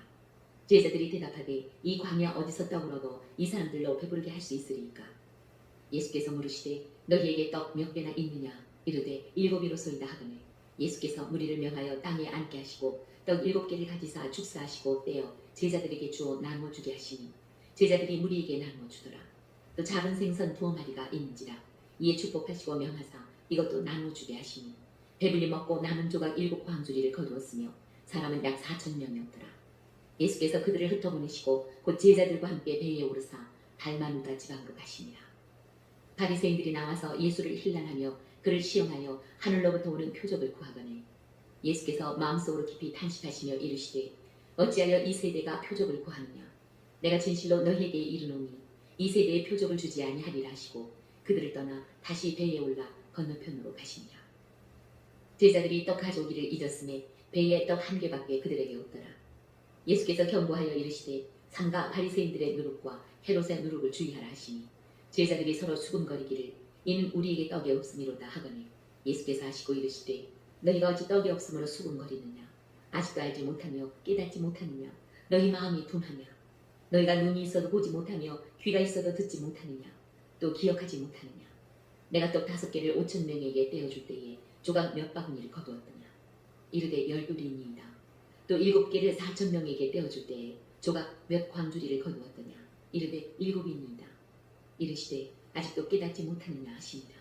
제자들이 대답하되 이 광야 어디서 떡을 얻어 이 사람들로 배부르게 할 수 있으리까? 예수께서 물으시되 너희에게 떡 몇 개나 있느냐? 이르되 7이로소이다 하거늘 예수께서 무리를 명하여 땅에 앉게 하시고 떡 7개를 가지사 축사하시고 떼어 제자들에게 주어 나누어 주게 하시니 제자들이 무리에게 나누어 주더라. 또 작은 생선 2마리가 있는지라 이에 축복하시고 명하사 이것도 나누어 주게 하시니 배불리 먹고 남은 조각 7광주리를 거두었으며 사람은 약 4,000명이었더라. 예수께서 그들을 흩어보내시고 곧 제자들과 함께 배에 오르사 달마누다 지방으로 가시니라. 바리새인들이 나와서 예수를 힐난하며 그를 시험하여 하늘로부터 오는 표적을 구하거늘 예수께서 마음속으로 깊이 탄식하시며 이르시되 어찌하여 이 세대가 표적을 구하느냐? 내가 진실로 너희에게 이르노니 이 세대에 표적을 주지 아니하리라 하시고 그들을 떠나 다시 배에 올라 건너편으로 가시니라. 제자들이 떡 가져오기를 잊었음에 배에 떡 1개밖에 그들에게 없더라. 예수께서 경고하여 이르시되 삼가 바리새인들의 누룩과 헤롯의 누룩을 주의하라 하시니 제자들이 서로 수군거리기를 이는 우리에게 떡이 없음이로다 하거늘 예수께서 하시고 이르시되 너희가 어찌 떡이 없음으로 수군거리느냐? 아직도 알지 못하며 깨닫지 못하느냐? 너희 마음이 둔하냐? 너희가 눈이 있어도 보지 못하며 귀가 있어도 듣지 못하느냐? 또 기억하지 못하느냐? 내가 떡 5개를 5,000명에게 떼어줄 때에 조각 몇 바구니를 거두었더냐? 이르되 12이니이다. 또 7개를 4,000명에게 떼어줄 때에 조각 몇 광주리를 거두었더냐? 이르되 7이니이다. 이르시되 아직도 깨닫지 못하느냐 하시니라.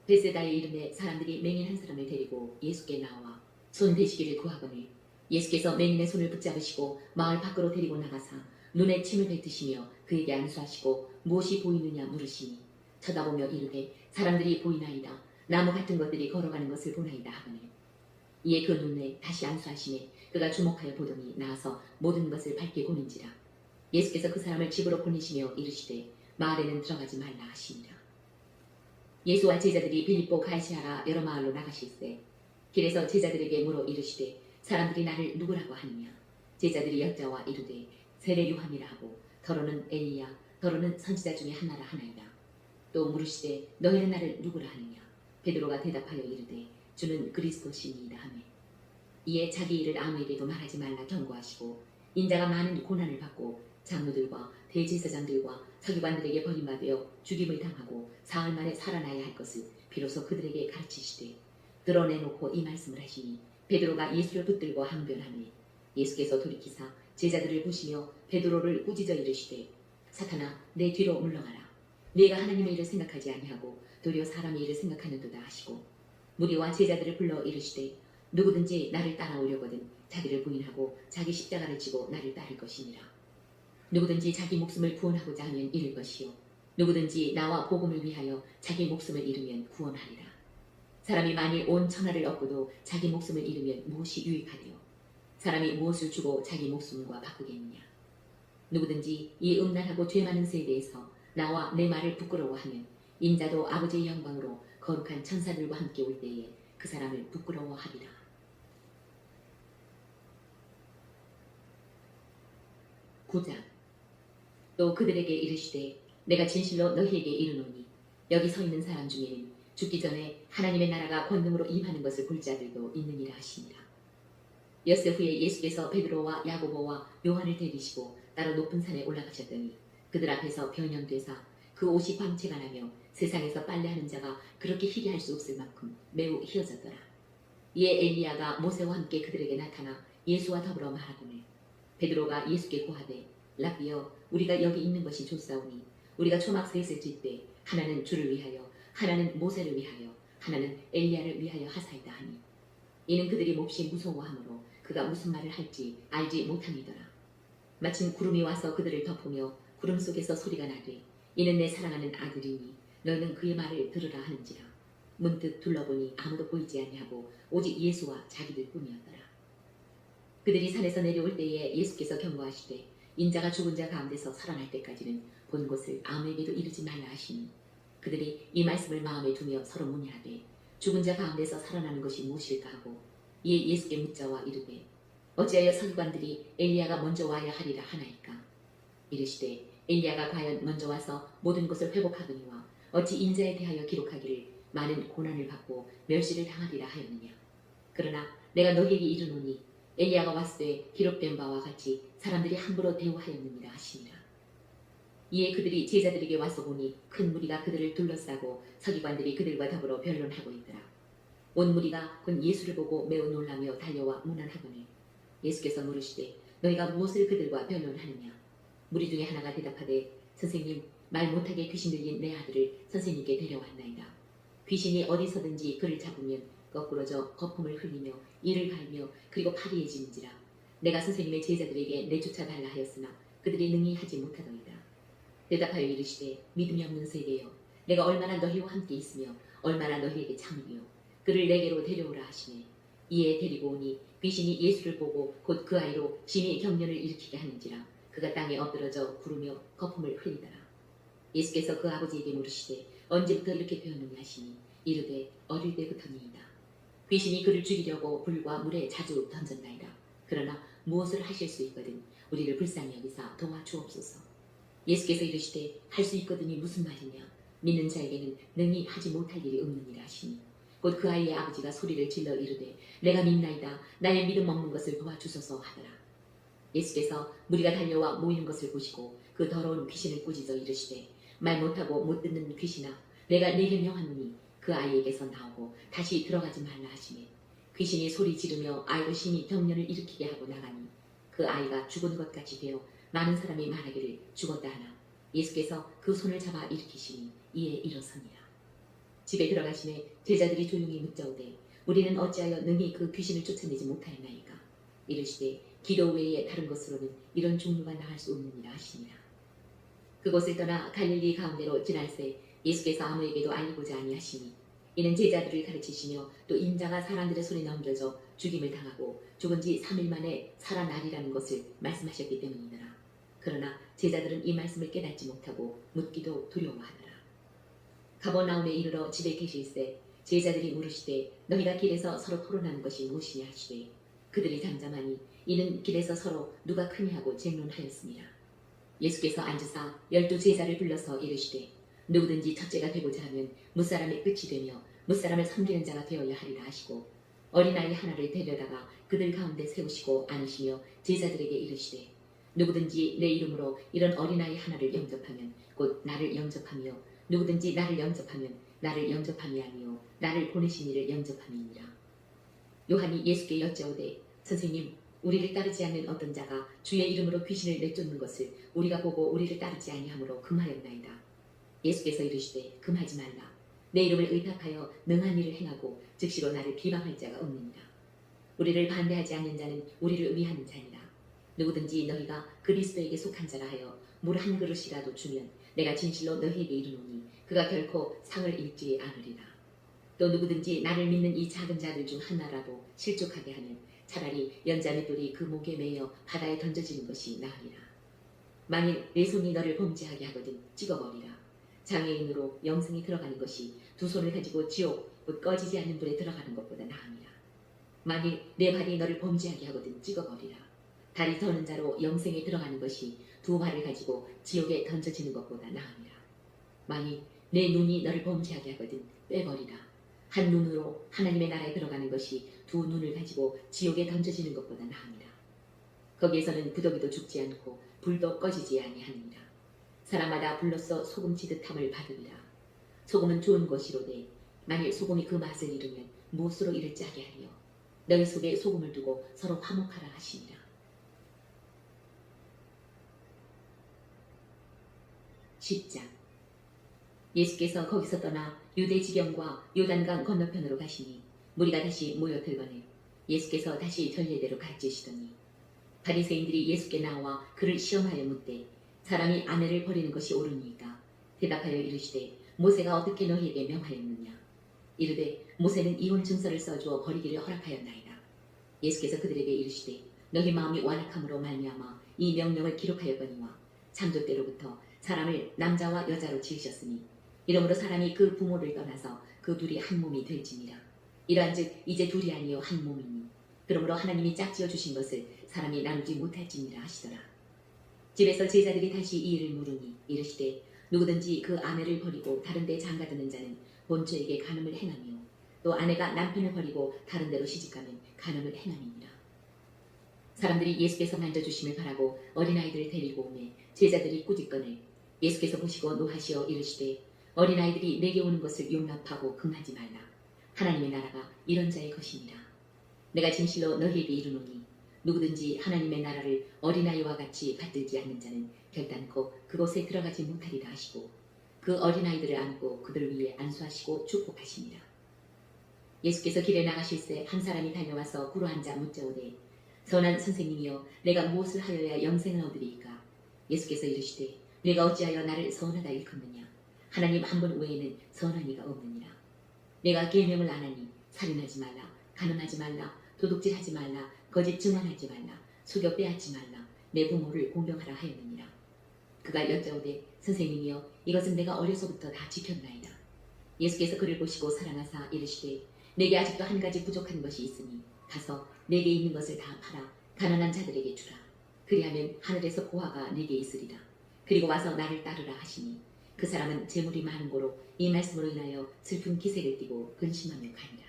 베세다의 이름에 사람들이 맹인 한 사람을 데리고 예수께 나와 손 대시기를 구하거늘 예수께서 맹인의 손을 붙잡으시고 마을 밖으로 데리고 나가사 눈에 침을 뱉으시며 그에게 안수하시고 무엇이 보이느냐 물으시니 쳐다보며 이르되 사람들이 보이나이다. 나무 같은 것들이 걸어가는 것을 보나이다 하거늘 이에 그 눈에 다시 안수하시매 그가 주목하여 보더니 나아서 모든 것을 밝게 보는지라. 예수께서 그 사람을 집으로 보내시며 이르시되 마을에는 들어가지 말라 하시니라. 예수와 제자들이 빌립보 가이사랴 여러 마을로 나가실세 길에서 제자들에게 물어 이르시되 사람들이 나를 누구라고 하느냐? 제자들이 여짜와 이르되 세례 요한이라 하고 더러는 엘리야 더러는 선지자 중에 하나라 하나이다. 또 물으시되 너희는 나를 누구라 하느냐? 베드로가 대답하여 이르되 주는 그리스도시니이다 하매 이에 자기 일을 아무에게도 말하지 말라 경고하시고 인자가 많은 고난을 받고 장로들과 대제사장들과 서기관들에게 버림받아 죽임을 당하고 사흘 만에 살아나야 할 것을 비로소 그들에게 가르치시되 드러내놓고 이 말씀을 하시니 베드로가 예수를 붙들고 항변하니 예수께서 돌이키사 제자들을 보시며 베드로를 꾸짖어 이르시되 사탄아 내 뒤로 물러가라. 네가 하나님의 일을 생각하지 아니하고 도리어 사람의 일을 생각하는도다 하시고 무리와 제자들을 불러 이르시되 누구든지 나를 따라오려거든 자기를 부인하고 자기 십자가를 지고 나를 따를 것이니라. 누구든지 자기 목숨을 구원하고자 하면 잃을 것이요 누구든지 나와 복음을 위하여 자기 목숨을 잃으면 구원하리라. 사람이 만일 온 천하를 얻고도 자기 목숨을 잃으면 무엇이 유익하리요? 사람이 무엇을 주고 자기 목숨과 바꾸겠느냐? 누구든지 이 음란하고 죄 많은 세대에서 나와 내 말을 부끄러워하면 인자도 아버지의 영광으로 거룩한 천사들과 함께 올 때에 그 사람을 부끄러워하리라. 9장. 또 그들에게 이르시되 내가 진실로 너희에게 이르노니 여기 서 있는 사람 중에는 죽기 전에 하나님의 나라가 권능으로 임하는 것을 볼 자들도 있느니라 하시니라. 엿새 후에 예수께서 베드로와 야고보와 요한을 데리시고 따로 높은 산에 올라가셨더니 그들 앞에서 변형되사 그 옷이 광채가 나며 세상에서 빨래하는 자가 그렇게 희게 할 수 없을 만큼 매우 희어졌더라. 이에 엘리야가 모세와 함께 그들에게 나타나 예수와 더불어 말하더니 베드로가 예수께 고하되 라비여 우리가 여기 있는 것이 좋사오니 우리가 초막 셋을 짓되 하나는 주를 위하여 하나는 모세를 위하여 하나는 엘리야를 위하여 하사이다 하니 이는 그들이 몹시 무서워하므로 그가 무슨 말을 할지 알지 못함이더라. 마침 구름이 와서 그들을 덮으며 구름 속에서 소리가 나되 이는 내 사랑하는 아들이니 너희는 그의 말을 들으라 하는지라. 문득 둘러보니 아무도 보이지 아니하고 오직 예수와 자기들 뿐이었더라. 그들이 산에서 내려올 때에 예수께서 경고하시되 인자가 죽은 자 가운데서 살아날 때까지는 본 곳을 아무에게도 이르지 말라 하시니 그들이 이 말씀을 마음에 두며 서로 문의하되 죽은 자 가운데서 살아나는 것이 무엇일까 하고 이에 예수께 묻자와 이르되 어찌하여 서기관들이 엘리야가 먼저 와야 하리라 하나이까. 이르시되 엘리야가 과연 먼저 와서 모든 것을 회복하거니와 어찌 인자에 대하여 기록하기를 많은 고난을 받고 멸시를 당하리라 하였느냐. 그러나 내가 너희에게 이르노니 엘리야가 왔을 때 기록된 바와 같이 사람들이 함부로 대우하였느니라 하시니라. 이에 그들이 제자들에게 와서 보니 큰 무리가 그들을 둘러싸고 서기관들이 그들과 더불어 변론하고 있더라. 온 무리가 곧 예수를 보고 매우 놀라며 달려와 문안하거늘 예수께서 물으시되 너희가 무엇을 그들과 변론하느냐. 무리 중에 하나가 대답하되 선생님 말 못하게 귀신 들린 내 아들을 선생님께 데려왔나이다. 귀신이 어디서든지 그를 잡으면 거꾸러져 거품을 흘리며 이를 갈며 그리고 파리해지는지라. 내가 선생님의 제자들에게 내쫓아 달라 하였으나 그들이 능히 하지 못하더이다. 대답하여 이르시되 믿음이 없는 세대여 내가 얼마나 너희와 함께 있으며 얼마나 너희에게 참으며 그를 내게로 데려오라 하시네. 이에 데리고 오니 귀신이 예수를 보고 곧 그 아이로 심히 경련을 일으키게 하는지라. 그가 땅에 엎드러져 구르며 거품을 흘리더라. 예수께서 그 아버지에게 물으시되 언제부터 이렇게 되었느냐 하시니 이르되 어릴 때부터니이다. 귀신이 그를 죽이려고 불과 물에 자주 던졌나이다. 그러나 무엇을 하실 수 있거든 우리를 불쌍히 여기사 도와주옵소서. 예수께서 이르시되 할 수 있거든이 무슨 말이냐. 믿는 자에게는 능히 하지 못할 일이 없느니라 하시니 곧 그 아이의 아버지가 소리를 질러 이르되 내가 믿나이다. 나의 믿음 없는 것을 도와주소서 하더라. 예수께서 무리가 달려와 모이는 것을 보시고 그 더러운 귀신을 꾸짖어 이르시되 말 못하고 못 듣는 귀신아 내가 네게 명하노니 그 아이에게서 나오고 다시 들어가지 말라 하시니 귀신이 소리 지르며 아이로 심히 경련을 일으키게 하고 나가니 그 아이가 죽은 것 같이 되어 많은 사람이 말하기를 죽었다 하나 예수께서 그 손을 잡아 일으키시니 이에 일어서니라. 집에 들어가시매 제자들이 조용히 묻자오되 우리는 어찌하여 능히 그 귀신을 쫓아내지 못하였나이까. 이르시되 기도 외에 다른 것으로는 이런 종류가 나을 수 없느니라 하시니라. 그곳을 떠나 갈릴리 가운데로 지날새 예수께서 아무에게도 알리고자 아니하시니 이는 제자들을 가르치시며 또 인자가 사람들의 손에 넘겨져 죽임을 당하고 죽은 지 3일 만에 살아나리라는 것을 말씀하셨기 때문이더라. 그러나 제자들은 이 말씀을 깨닫지 못하고 묻기도 두려워하더라. 가버나움에 이르러 집에 계실새 제자들이 물으시되 너희가 길에서 서로 토론하는 것이 무엇이냐 하시되 그들이 잠잠하니 이는 길에서 서로 누가 크냐 하고 쟁론하였습니다. 예수께서 앉으사 12 제자를 불러서 이르시되 누구든지 첫째가 되고자 하면 무사람의 끝이 되며 무사람을 섬기는 자가 되어야 하리라 하시고 어린아이 하나를 데려다가 그들 가운데 세우시고 앉으시며 제자들에게 이르시되 누구든지 내 이름으로 이런 어린아이 하나를 영접하면 곧 나를 영접하며 누구든지 나를 영접하면 나를 영접함이 아니요 나를 보내신 이를 영접함이니라. 요한이 예수께 여짜오되 선생님 우리를 따르지 않는 어떤 자가 주의 이름으로 귀신을 내쫓는 것을 우리가 보고 우리를 따르지 아니하므로 금하였나이다. 예수께서 이르시되 금하지 말라. 내 이름을 의탁하여 능한 일을 행하고 즉시로 나를 비방할 자가 없느니라. 우리를 반대하지 않는 자는 우리를 위하는 자니라. 누구든지 너희가 그리스도에게 속한 자라 하여 물 한 그릇이라도 주면 내가 진실로 너희에게 이르노니 그가 결코 상을 잃지 않으리라. 또 누구든지 나를 믿는 이 작은 자들 중 하나라도 실족하게 하면 차라리 연자맷돌이 그 목에 매여 바다에 던져지는 것이 나으리라. 만일 내 손이 너를 범죄하게 하거든 찍어버리라. 장애인으로 영생에 들어가는 것이 두 손을 가지고 지옥 곧 꺼지지 않는 불에 들어가는 것보다 나으니라. 만일 내 발이 너를 범죄하게 하거든 찍어버리라. 다리 더는 자로 영생에 들어가는 것이 두 발을 가지고 지옥에 던져지는 것보다 나으니라. 만일 내 눈이 너를 범죄하게 하거든 빼버리라. 한 눈으로 하나님의 나라에 들어가는 것이 두 눈을 가지고 지옥에 던져지는 것보다 나으니라. 거기에서는 부더기도 죽지 않고 불도 꺼지지 아니하느니라. 사람마다 불로써 소금 지듯함을 받으리라. 소금은 좋은 것이로되 만일 소금이 그 맛을 잃으면 무엇으로 이를 짜게 하리요. 너희 속에 소금을 두고 서로 화목하라 하시니라. 10장. 예수께서 거기서 떠나 유대 지경과 요단강 건너편으로 가시니 무리가 다시 모여들거늘 예수께서 다시 전례대로 가르치시더니 바리새인들이 예수께 나와 그를 시험하여 묻되 사람이 아내를 버리는 것이 옳으니까 대답하여 이르시되 모세가 어떻게 너희에게 명하였느냐. 이르되 모세는 이혼 증서를 써주어 버리기를 허락하였나이다. 예수께서 그들에게 이르시되 너희 마음이 완악함으로 말미암아 이 명령을 기록하였거니와 창조 때로부터 사람을 남자와 여자로 지으셨으니 이러므로 사람이 그 부모를 떠나서 그 둘이 한 몸이 될지니라. 이러한즉 이제 둘이 아니요 한 몸이니 그러므로 하나님이 짝지어 주신 것을 사람이 나누지 못할지니라 하시더라. 집에서 제자들이 다시 이 일을 물으니 이르시되 누구든지 그 아내를 버리고 다른 데 장가드는 자는 본처에게 간음을 행하며 또 아내가 남편을 버리고 다른 데로 시집가면 간음을 행함이니라. 사람들이 예수께서 만져주심을 바라고 어린아이들을 데리고 오매 제자들이 꾸짖거늘 예수께서 보시고 노하시어 이르시되 어린아이들이 내게 오는 것을 용납하고 금하지 말라. 하나님의 나라가 이런 자의 것이니라. 내가 진실로 너희에게 이르노니 누구든지 하나님의 나라를 어린아이와 같이 받들지 않는 자는 결단코 그곳에 들어가지 못하리라 하시고 그 어린아이들을 안고 그들 위에 안수하시고 축복하시니라. 예수께서 길에 나가실새 한 사람이 달려와서 굴어 앉아 묻자오되 선한 선생님이여 내가 무엇을 하여야 영생을 얻으리이까. 예수께서 이르시되 내가 어찌하여 나를 선하다 일컫느냐. 하나님 한 분 외에는 선한 이가 없느니라. 내가 계명을 안 하니 살인하지 말라, 간음하지 말라, 도둑질하지 말라, 거짓 증언하지 말라, 속여 빼앗지 말라, 내 부모를 공경하라 하였느니라. 그가 여짜오되 선생님이여 이것은 내가 어려서부터 다 지켰나이다. 예수께서 그를 보시고 사랑하사 이르시되 내게 아직도 한 가지 부족한 것이 있으니 가서 내게 있는 것을 다 팔아 가난한 자들에게 주라. 그리하면 하늘에서 보화가 내게 있으리라. 그리고 와서 나를 따르라 하시니 그 사람은 재물이 많은 고로 이 말씀으로 인하여 슬픈 기색을 띠고 근심하며 가니라.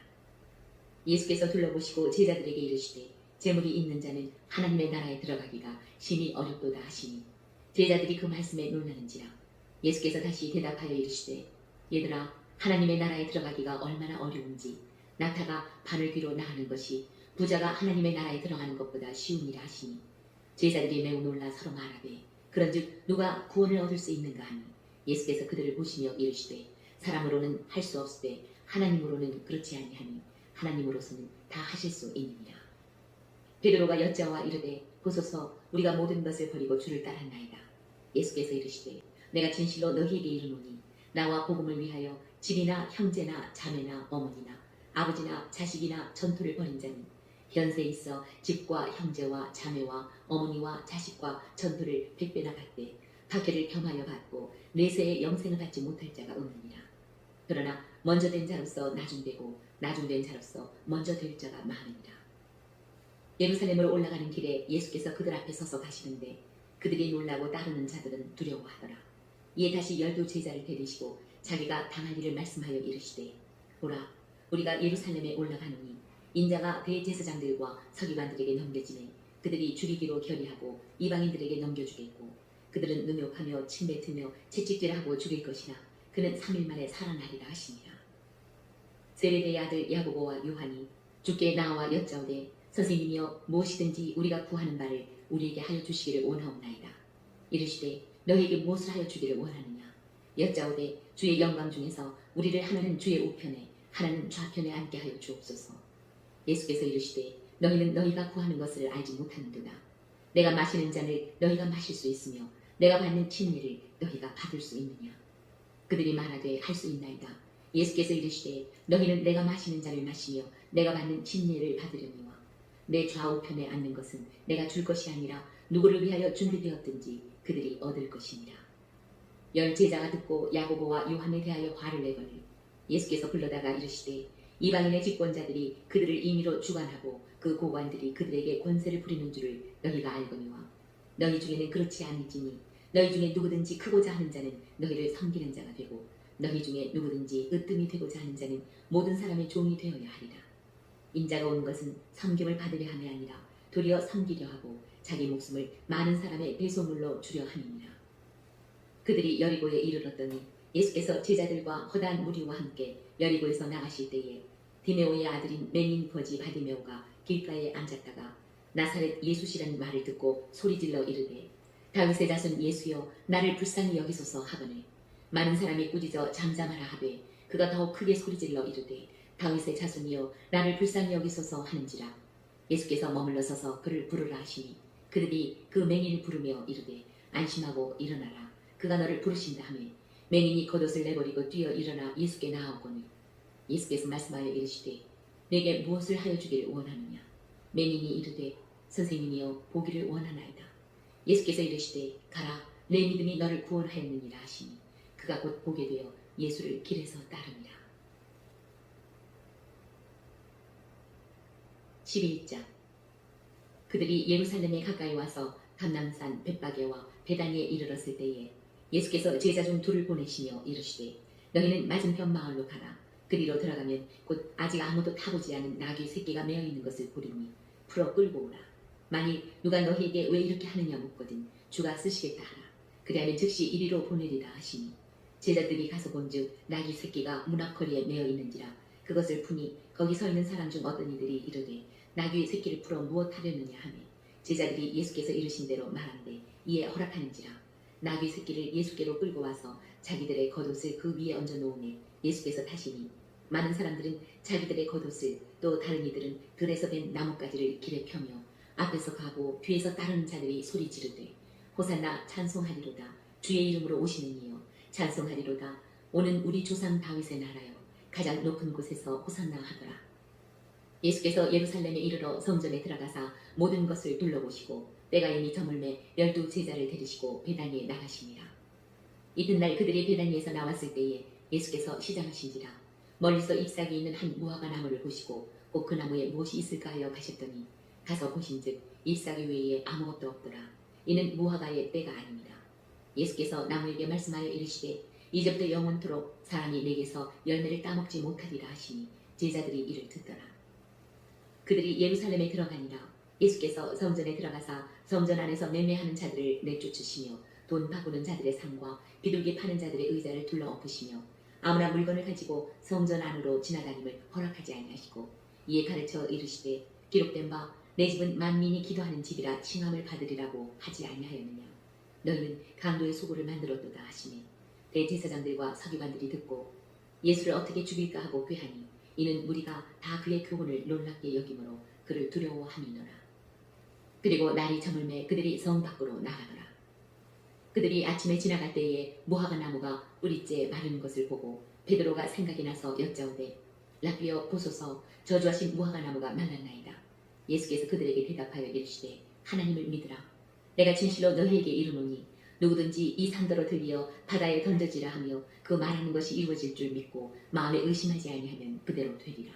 예수께서 둘러보시고 제자들에게 이르시되 재물이 있는 자는 하나님의 나라에 들어가기가 심히 어렵도다 하시니 제자들이 그 말씀에 놀라는지라. 예수께서 다시 대답하여 이르시되 얘들아 하나님의 나라에 들어가기가 얼마나 어려운지 낙타가 바늘 뒤로 나가는 것이 부자가 하나님의 나라에 들어가는 것보다 쉬우니라 하시니 제자들이 매우 놀라 서로 말하되 그런즉 누가 구원을 얻을 수 있는가 하니 예수께서 그들을 보시며 이르시되 사람으로는 할 수 없으되 하나님으로는 그렇지 아니하니 하나님으로서는 다 하실 수 있느니라. 베드로가 여짜와 이르되 보소서 우리가 모든 것을 버리고 주를 따랐나이다. 예수께서 이르시되 내가 진실로 너희에게 이르노니 나와 복음을 위하여 집이나 형제나 자매나 어머니나 아버지나 자식이나 전토를 벌인 자는 현세에 있어 집과 형제와 자매와 어머니와 자식과 전토를 100배나 받되 박해를 겸하여 받고 내세의 영생을 받지 못할 자가 없느니라. 그러나 먼저 된 자로서 나중되고 나중된 자로서 먼저 될 자가 많으니라. 예루살렘으로 올라가는 길에 예수께서 그들 앞에 서서 가시는데 그들이 놀라고 따르는 자들은 두려워하더라. 이에 다시 12 제자를 데리시고 자기가 당할 일을 말씀하여 이르시되 보라 우리가 예루살렘에 올라가노니 인자가 대제사장들과 서기관들에게 넘겨지매 그들이 죽이기로 결의하고 이방인들에게 넘겨주겠고 그들은 능욕하며 침뱉으며 채찍질하고 죽일 것이나 그는 3일 만에 살아나리라 하시니라. 세베대의 아들 야고보와 요한이 주께 나와 여짜오되 선생님이여 무엇이든지 우리가 구하는 바를 우리에게 하여 주시기를 원하옵나이다. 이르시되 너희에게 무엇을 하여 주기를 원하느냐. 여짜오되 주의 영광 중에서 우리를 하나는 주의 우편에 하나는 좌편에 앉게 하여 주옵소서. 예수께서 이르시되 너희는 너희가 구하는 것을 알지 못하는도다. 내가 마시는 잔을 너희가 마실 수 있으며 내가 받는 침례를 너희가 받을 수 있느냐. 그들이 말하되 할 수 있나이다. 예수께서 이르시되 너희는 내가 마시는 잔을 마시며 내가 받는 침례를 받으려니와 내 좌우편에 앉는 것은 내가 줄 것이 아니라 누구를 위하여 준비되었든지 그들이 얻을 것이니라. 열 제자가 듣고 야고보와 요한에 대하여 화를 내거늘 예수께서 불러다가 이르시되 이방인의 집권자들이 그들을 임의로 주관하고 그 고관들이 그들에게 권세를 부리는 줄을 너희가 알거니와 너희 중에는 그렇지 아니지니 너희 중에 누구든지 크고자 하는 자는 너희를 섬기는 자가 되고 너희 중에 누구든지 으뜸이 되고자 하는 자는 모든 사람의 종이 되어야 하리라. 인자가 온 것은 섬김을 받으려 함이 아니라 도리어 섬기려 하고 자기 목숨을 많은 사람의 배소물로 주려 함이니라. 그들이 여리고에 이르렀더니 예수께서 제자들과 허다한 무리와 함께 여리고에서 나가실 때에 디메오의 아들인 맹인 거지 바디메오가 길가에 앉았다가 나사렛 예수시라는 말을 듣고 소리질러 이르되 다윗의 자손 예수여 나를 불쌍히 여기소서 하거늘 많은 사람이 꾸짖어 잠잠하라 하되 그가 더욱 크게 소리질러 이르되 다윗의 자손이여 나를 불쌍히 여기소서 하는지라. 예수께서 머물러 서서 그를 부르라 하시니 그들이 그 맹인을 부르며 이르되 안심하고 일어나라 그가 너를 부르신다 하며 맹인이 겉옷을 내버리고 뛰어 일어나 예수께 나아오거늘 예수께서 말씀하여 이르시되 내게 무엇을 하여 주기를 원하느냐. 맹인이 이르되 선생님이여 보기를 원하나이다. 예수께서 이르시되 가라 내 믿음이 너를 구원하였느니라 하시니 그가 곧 보게 되어 예수를 길에서 따르니라. 11장 그들이 예루살렘에 가까이 와서 감람산 벳바게와 베다니에 이르렀을 때에 예수께서 제자 중 둘을 보내시며 이르시되 너희는 맞은편 마을로 가라. 그리로 들어가면 곧 아직 아무도 타보지 않은 나귀 새끼가 메어 있는 것을 보리니 풀어 끌고 오라. 만일 누가 너희에게 왜 이렇게 하느냐 묻거든 주가 쓰시겠다 하라. 그리하면 즉시 이리로 보내리라 하시니 제자들이 가서 본즉 나귀 새끼가 문 앞거리에 메어 있는지라. 그것을 푸니 거기 서 있는 사람 중 어떤 이들이 이르되 나귀의 새끼를 풀어 무엇 하려느냐 하며 제자들이 예수께서 이르신 대로 말한대 이에 허락하는지라. 나귀 새끼를 예수께로 끌고 와서 자기들의 겉옷을 그 위에 얹어 놓으매 예수께서 타시니 많은 사람들은 자기들의 겉옷을 또 다른 이들은 들에서 된 나뭇가지를 길에 펴며 앞에서 가고 뒤에서 따르는 자들이 소리 지르되 호산나 찬송하리로다. 주의 이름으로 오시는 이여 찬송하리로다. 오는 우리 조상 다윗의 나라여 가장 높은 곳에서 호산나 하더라. 예수께서 예루살렘에 이르러 성전에 들어가사 모든 것을 둘러보시고 때가 이미 저물매 12 제자를 데리시고 베다니에 나가시니라. 이튿날 그들이 베다니에서 나왔을 때에 예수께서 시장하신지라. 멀리서 잎사귀 있는 한 무화과 나무를 보시고 꼭 그 나무에 무엇이 있을까 하여 가셨더니 가서 보신즉 잎사귀 외에 아무것도 없더라. 이는 무화과의 때가 아닙니다. 예수께서 나무에게 말씀하여 이르시되 이제부터 영원토록 사람이 내게서 열매를 따먹지 못하리라 하시니 제자들이 이를 듣더라. 그들이 예루살렘에 들어가니라. 예수께서 성전에 들어가사 성전 안에서 매매하는 자들을 내쫓으시며 돈 바꾸는 자들의 상과 비둘기 파는 자들의 의자를 둘러 엎으시며 아무나 물건을 가지고 성전 안으로 지나다님을 허락하지 아니하시고 이에 가르쳐 이르시되 기록된 바 내 집은 만민이 기도하는 집이라 칭함을 받으리라고 하지 아니하였느냐. 너희는 강도의 소굴을 만들었도다 하시니 대제사장들과 서기관들이 듣고 예수를 어떻게 죽일까 하고 꾀하니 이는 우리가 다 그의 교훈을 놀랍게 여김으로 그를 두려워함이노라. 그리고 날이 저물매 그들이 성 밖으로 나가더라. 그들이 아침에 지나갈 때에 무화과 나무가 뿌리째 마른 것을 보고 베드로가 생각이 나서 여짜오되 라비여 보소서 저주하신 무화과 나무가 말랐나이다. 예수께서 그들에게 대답하여 이르시되 하나님을 믿으라. 내가 진실로 너희에게 이르노니 누구든지 이 산더러 들이어 바다에 던져지라 하며 그 말하는 것이 이루어질 줄 믿고 마음에 의심하지 아니하면 그대로 되리라.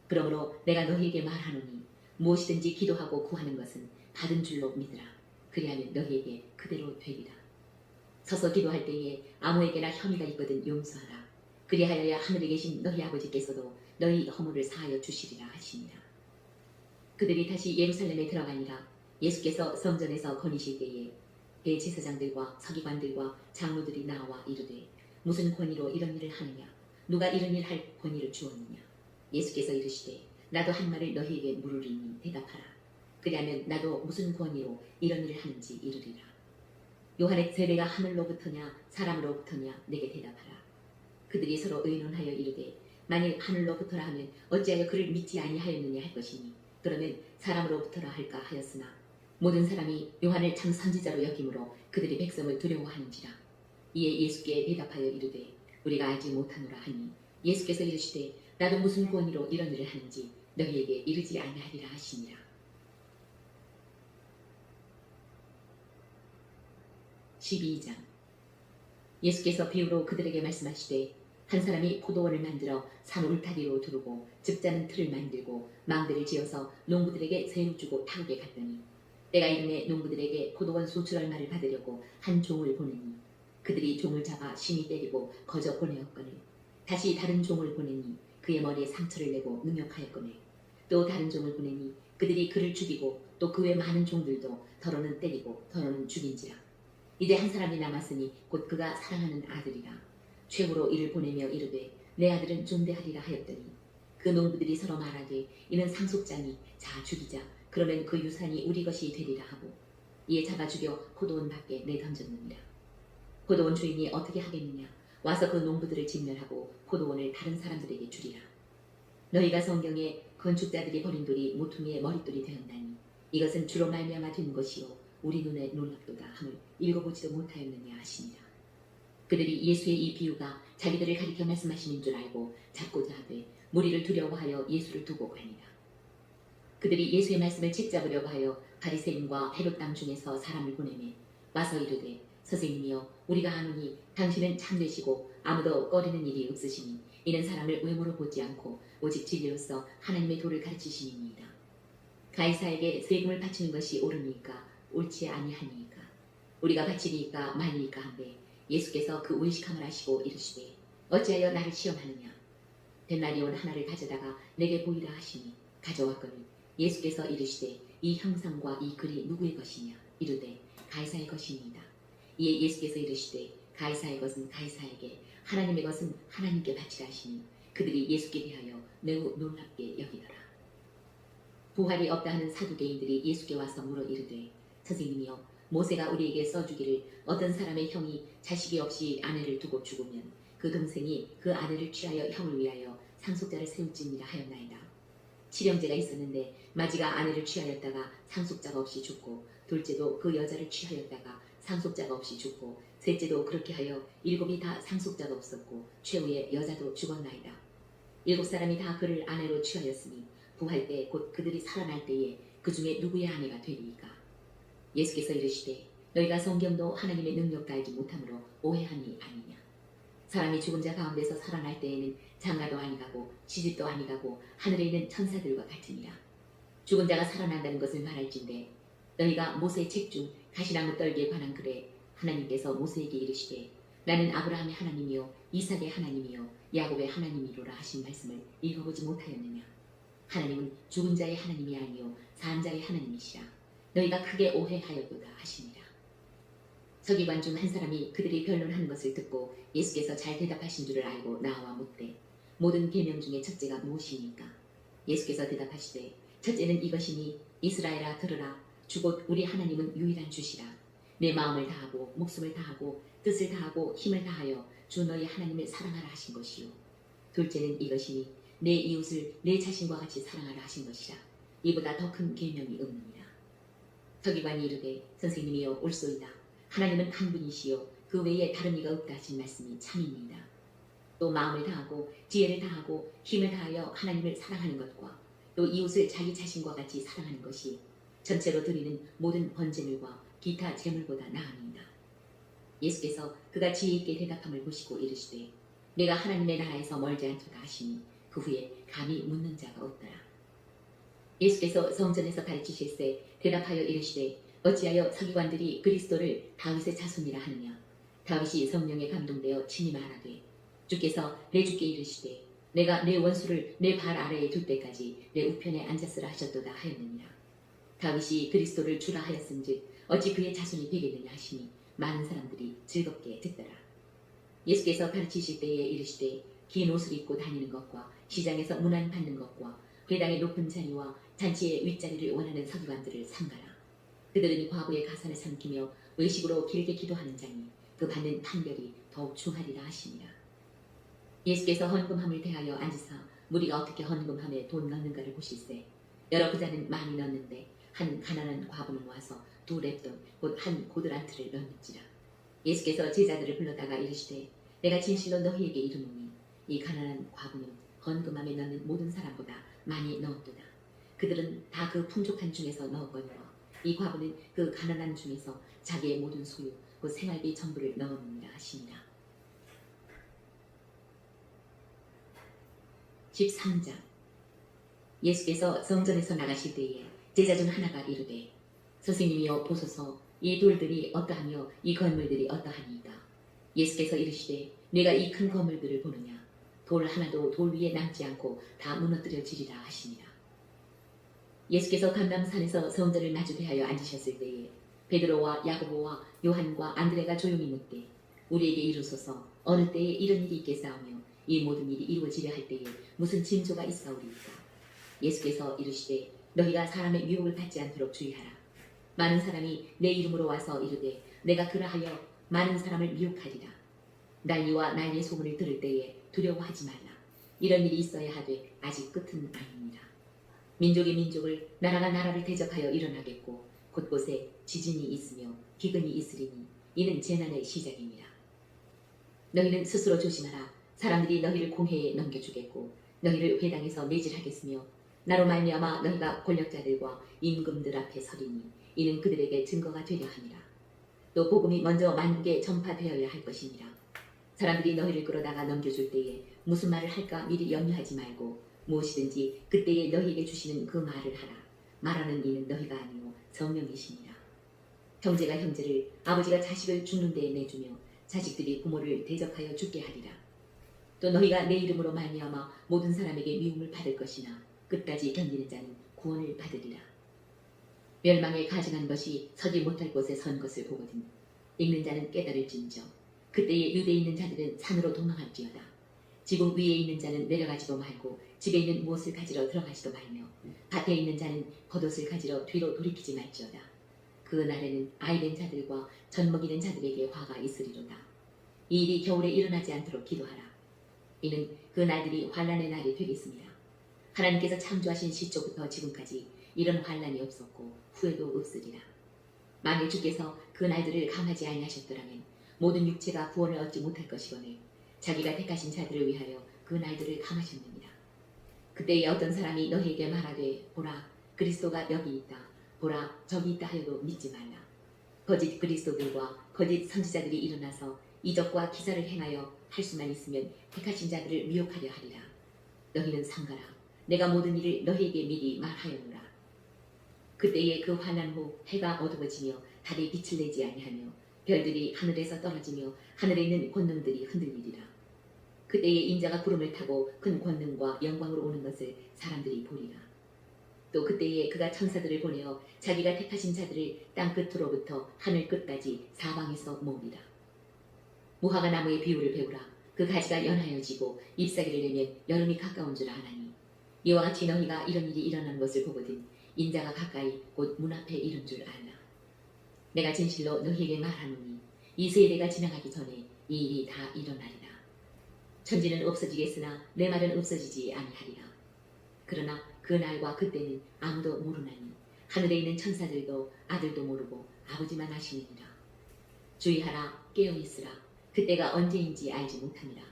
그러므로 내가 너희에게 말하노니 무엇이든지 기도하고 구하는 것은 받은 줄로 믿으라. 그리하면 너희에게 그대로 되리라. 서서 기도할 때에 아무에게나 혐의가 있거든 용서하라. 그리하여야 하늘에 계신 너희 아버지께서도 너희 허물을 사하여 주시리라 하시니라. 그들이 다시 예루살렘에 들어가니라. 예수께서 성전에서 거니실 때에 대제사장들과 서기관들과 장로들이 나와 이르되 무슨 권위로 이런 일을 하느냐. 누가 이런 일 할 권위를 주었느냐. 예수께서 이르시되 나도 한 말을 너희에게 물으리니 대답하라. 그리하면 나도 무슨 권위로 이런 일을 하는지 이르리라. 요한의 세례가 하늘로부터냐 사람으로부터냐 내게 대답하라. 그들이 서로 의논하여 이르되 만일 하늘로부터라 하면 어찌하여 그를 믿지 아니하였느냐 할 것이니 그러면 사람으로부터라 할까 하였으나 모든 사람이 요한을 참 선지자로 여김으로 그들이 백성을 두려워하는지라. 이에 예수께 대답하여 이르되 우리가 알지 못하노라 하니 예수께서 이르시되 나도 무슨 권위로 이런 일을 하는지 너희에게 이르지 아니하리라 하시니라. 12장. 예수께서 비유로 그들에게 말씀하시되 한 사람이 포도원을 만들어 산 울타리로 두르고 즙자는 틀을 만들고 망대를 지어서 농부들에게 세우 주고 타국에 갔더니 때가 이르매 농부들에게 포도원 소출 얼마를 받으려고 한 종을 보내니 그들이 종을 잡아 심히 때리고 거저 보내었거늘 다시 다른 종을 보내니 그의 머리에 상처를 내고 능욕하였거늘 또 다른 종을 보내니 그들이 그를 죽이고 또 그 외 많은 종들도 더러는 때리고 더러는 죽인지라. 이제 한 사람이 남았으니 곧 그가 사랑하는 아들이라. 최후로 이를 보내며 이르되 내 아들은 존대하리라 하였더니 그 농부들이 서로 말하되 이는 상속자니 자 죽이자 그러면 그 유산이 우리 것이 되리라 하고 이에 잡아 죽여 포도원 밖에 내던졌느니라. 포도원 주인이 어떻게 하겠느냐 와서 그 농부들을 진멸하고 포도원을 다른 사람들에게 주리라. 너희가 성경에 건축자들이 버린 돌이 모퉁이의 머릿돌이 되었나니 이것은 주로 말미암아 된 것이요 우리 눈에 놀랍도다 함을 읽어보지도 못하였느냐 하시니라. 그들이 예수의 이 비유가 자기들을 가리켜 말씀하시는 줄 알고 잡고자 하되 무리를 두려워하여 예수를 두고 가니라. 그들이 예수의 말씀을 책잡으려고 하여 바리새인과 헤롯 땅 중에서 사람을 보내매 와서 이르되 선생님이여 우리가 아노니 당신은 참되시고 아무도 꺼리는 일이 없으시니 이는 사람을 외모로 보지 않고 오직 진리로서 하나님의 도를 가르치시니이다. 가이사에게 세금을 바치는 것이 옳으니까 옳지 아니하니까 우리가 바치리이까 말리이까 한데 예수께서 그 의식함을 하시고 이르시되 어찌하여 나를 시험하느냐 덴나리온 하나를 가져다가 내게 보이라 하시니 가져왔거늘 예수께서 이르시되 이 형상과 이 글이 누구의 것이냐 이르되 가이사의 것이니이다. 이에 예수께서 이르시되 가이사의 것은 가이사에게 하나님의 것은 하나님께 바치라 하시니 그들이 예수께 대하여 매우 놀랍게 여기더라. 부활이 없다 하는 사두개인들이 예수께 와서 물어 이르되 선생님이여 모세가 우리에게 써주기를 어떤 사람의 형이 자식이 없이 아내를 두고 죽으면 그 동생이 그 아내를 취하여 형을 위하여 상속자를 세울지니라 하였나이다. 칠형제가 있었는데 마지가 아내를 취하였다가 상속자가 없이 죽고 둘째도 그 여자를 취하였다가 상속자가 없이 죽고 셋째도 그렇게 하여 일곱이 다 상속자가 없었고 최후에 여자도 죽었나이다. 일곱 사람이 다 그를 아내로 취하였으니 부활 때 곧 그들이 살아날 때에 그 중에 누구의 아내가 되리이까. 예수께서 이르시되 너희가 성경도 하나님의 능력도 알지 못함으로 오해하니 아니냐. 사람이 죽은 자 가운데서 살아날 때에는 장가도 아니가고 시집도 아니가고 하늘에 있는 천사들과 같으니라. 죽은 자가 살아난다는 것을 말할진대 너희가 모세의 책 중 가시나무 떨기에 관한 글에 하나님께서 모세에게 이르시되 나는 아브라함의 하나님이요 이삭의 하나님이요 야곱의 하나님이로라 하신 말씀을 읽어보지 못하였느냐. 하나님은 죽은 자의 하나님이 아니요 산 자의 하나님이시라. 너희가 크게 오해하였도다 하시니라. 서기관 중 한 사람이 그들이 변론하는 것을 듣고 예수께서 잘 대답하신 줄을 알고 나와 묻되 모든 계명 중에 첫째가 무엇이니까. 예수께서 대답하시되 첫째는 이것이니 이스라엘아 들으라. 주곧 우리 하나님은 유일한 주시라. 내 마음을 다하고 목숨을 다하고 뜻을 다하고 힘을 다하여 주 너희 하나님을 사랑하라 하신 것이요. 둘째는 이것이니 내 이웃을 내 자신과 같이 사랑하라 하신 것이라. 이보다 더 큰 계명이 없느니라. 서기관이 이르되 선생님이여 옳소이다. 하나님은 한 분이시요 그 외에 다른 이가 없다 하신 말씀이 참입니다. 또 마음을 다하고 지혜를 다하고 힘을 다하여 하나님을 사랑하는 것과 또 이웃을 자기 자신과 같이 사랑하는 것이 전체로 드리는 모든 번제물과 기타 제물보다 나으니이다. 예수께서 그가 지혜 있게 대답함을 보시고 이르시되 내가 하나님의 나라에서 멀지 않도다 하시니 그 후에 감히 묻는 자가 없더라. 예수께서 성전에서 가르치실세 대답하여 이르시되 어찌하여 서기관들이 그리스도를 다윗의 자손이라 하느냐. 다윗이 성령에 감동되어 친히 말하되 주께서 내 주께 이르시되 내가 내 원수를 내 발 아래에 둘 때까지 내 우편에 앉았으라 하셨도다 하였느니라. 다윗이 그리스도를 주라 하였은즉 어찌 그의 자손이 되겠느냐 하시니 많은 사람들이 즐겁게 듣더라. 예수께서 가르치실 때에 이르시되 긴 옷을 입고 다니는 것과 시장에서 문안 받는 것과 회당의 높은 자리와 잔치의 윗자리를 원하는 서기관들을 삼가라. 그들은 과부의 가산을 삼키며 외식으로 길게 기도하는 자니 그 받는 판결이 더욱 중하리라 하시니라. 예수께서 헌금함을 대하여 앉으사 무리가 어떻게 헌금함에 돈 넣는가를 보실세. 여러 부자는 많이 넣는데 한 가난한 과부는 와서 2렙돈 곧 한 고드란트를 넣는지라. 예수께서 제자들을 불러다가 이르시되 내가 진실로 너희에게 이르노니 이 가난한 과부는 헌금함에 넣는 모든 사람보다 많이 넣었도다. 그들은 다 그 풍족한 중에서 넣었거니와 이 과부는 그 가난한 중에서 자기의 모든 소유 그 생활비 전부를 넣었느니라 하시니라. 13장. 예수께서 성전에서 나가실 때에 제자 중 하나가 이르되 선생님이여 보소서 이 돌들이 어떠하며 이 건물들이 어떠하니이까. 예수께서 이르시되 네가 이 큰 건물들을 보느냐. 돌 하나도 돌 위에 남지 않고 다 무너뜨려지리라 하시니라. 예수께서 감람산에서 성전을 마주 대하여 앉으셨을 때에 베드로와 야고보와 요한과 안드레가 조용히 묻되 우리에게 이루소서 어느 때에 이런 일이 있겠사오며 이 모든 일이 이루어지려 할 때에 무슨 징조가 있사오리이까. 예수께서 이르시되 너희가 사람의 유혹을 받지 않도록 주의하라. 많은 사람이 내 이름으로 와서 이르되 내가 그러하여 많은 사람을 미혹하리라. 난리와 난리의 소문을 들을 때에 두려워하지 말라. 이런 일이 있어야 하되 아직 끝은 아닙니다. 민족이 민족을 나라가 나라를 대적하여 일어나겠고 곳곳에 지진이 있으며 기근이 있으리니 이는 재난의 시작입니다. 너희는 스스로 조심하라. 사람들이 너희를 공회에 넘겨주겠고 너희를 회당에서 매질하겠으며 나로 말미암아 너희가 권력자들과 임금들 앞에 서리니 이는 그들에게 증거가 되려 함이라. 또 복음이 먼저 만국에 전파되어야 할 것이니라. 사람들이 너희를 끌어다가 넘겨줄 때에 무슨 말을 할까 미리 염려하지 말고 무엇이든지 그때에 너희에게 주시는 그 말을 하라. 말하는 이는 너희가 아니요 성령이시니라. 형제가 형제를 아버지가 자식을 죽는 데에 내주며 자식들이 부모를 대적하여 죽게 하리라. 또 너희가 내 이름으로 말미암아 모든 사람에게 미움을 받을 것이나 끝까지 견디는 자는 구원을 받으리라. 멸망에 가증한 것이 서지 못할 곳에 선 것을 보거든 읽는 자는 깨달을진저 그때에 유대에 있는 자들은 산으로 도망할지어다. 지붕 위에 있는 자는 내려가지도 말고 집에 있는 무엇을 가지러 들어가지도 말며 밭에 있는 자는 겉옷을 가지러 뒤로 돌이키지 말지어다. 그 날에는 아이된 자들과 젖먹이는 자들에게 화가 있으리로다. 이 일이 겨울에 일어나지 않도록 기도하라. 이는 그 날들이 환난의 날이 되겠습니다. 하나님께서 창조하신 시초부터 지금까지 이런 환난이 없었고 후에도 없으리라. 만일 주께서 그 날들을 감하지 아니하셨더라면 모든 육체가 구원을 얻지 못할 것이거늘 자기가 택하신 자들을 위하여 그 날들을 감하셨느니라. 그때에 어떤 사람이 너희에게 말하되 보라 그리스도가 여기 있다 보라 저기 있다 하여도 믿지 말라. 거짓 그리스도들과 거짓 선지자들이 일어나서 이적과 기사를 행하여 할 수만 있으면 택하신 자들을 미혹하려 하리라. 너희는 삼가라. 내가 모든 일을 너희에게 미리 말하였노라. 그때에 그 환난 후 해가 어두워지며 달이 빛을 내지 아니하며 별들이 하늘에서 떨어지며 하늘에 있는 권능들이 흔들리리라. 그때에 인자가 구름을 타고 큰 권능과 영광으로 오는 것을 사람들이 보리라. 또 그때에 그가 천사들을 보내어 자기가 택하신 자들을 땅 끝으로부터 하늘 끝까지 사방에서 모으리라. 무화과 나무의 비유를 배우라. 그 가지가 연하여지고 잎사귀를 내면 여름이 가까운 줄 아나니 이와 같이 너희가 이런 일이 일어나는 것을 보거든 인자가 가까이 곧 문 앞에 이른 줄 알라. 내가 진실로 너희에게 말하노니 이 세대가 지나가기 전에 이 일이 다 일어나리라. 천지는 없어지겠으나 내 말은 없어지지 아니하리라. 그러나 그 날과 그때는 아무도 모르나니 하늘에 있는 천사들도 아들도 모르고 아버지만 아시느니라. 주의하라 깨어있으라. 그때가 언제인지 알지 못하니라.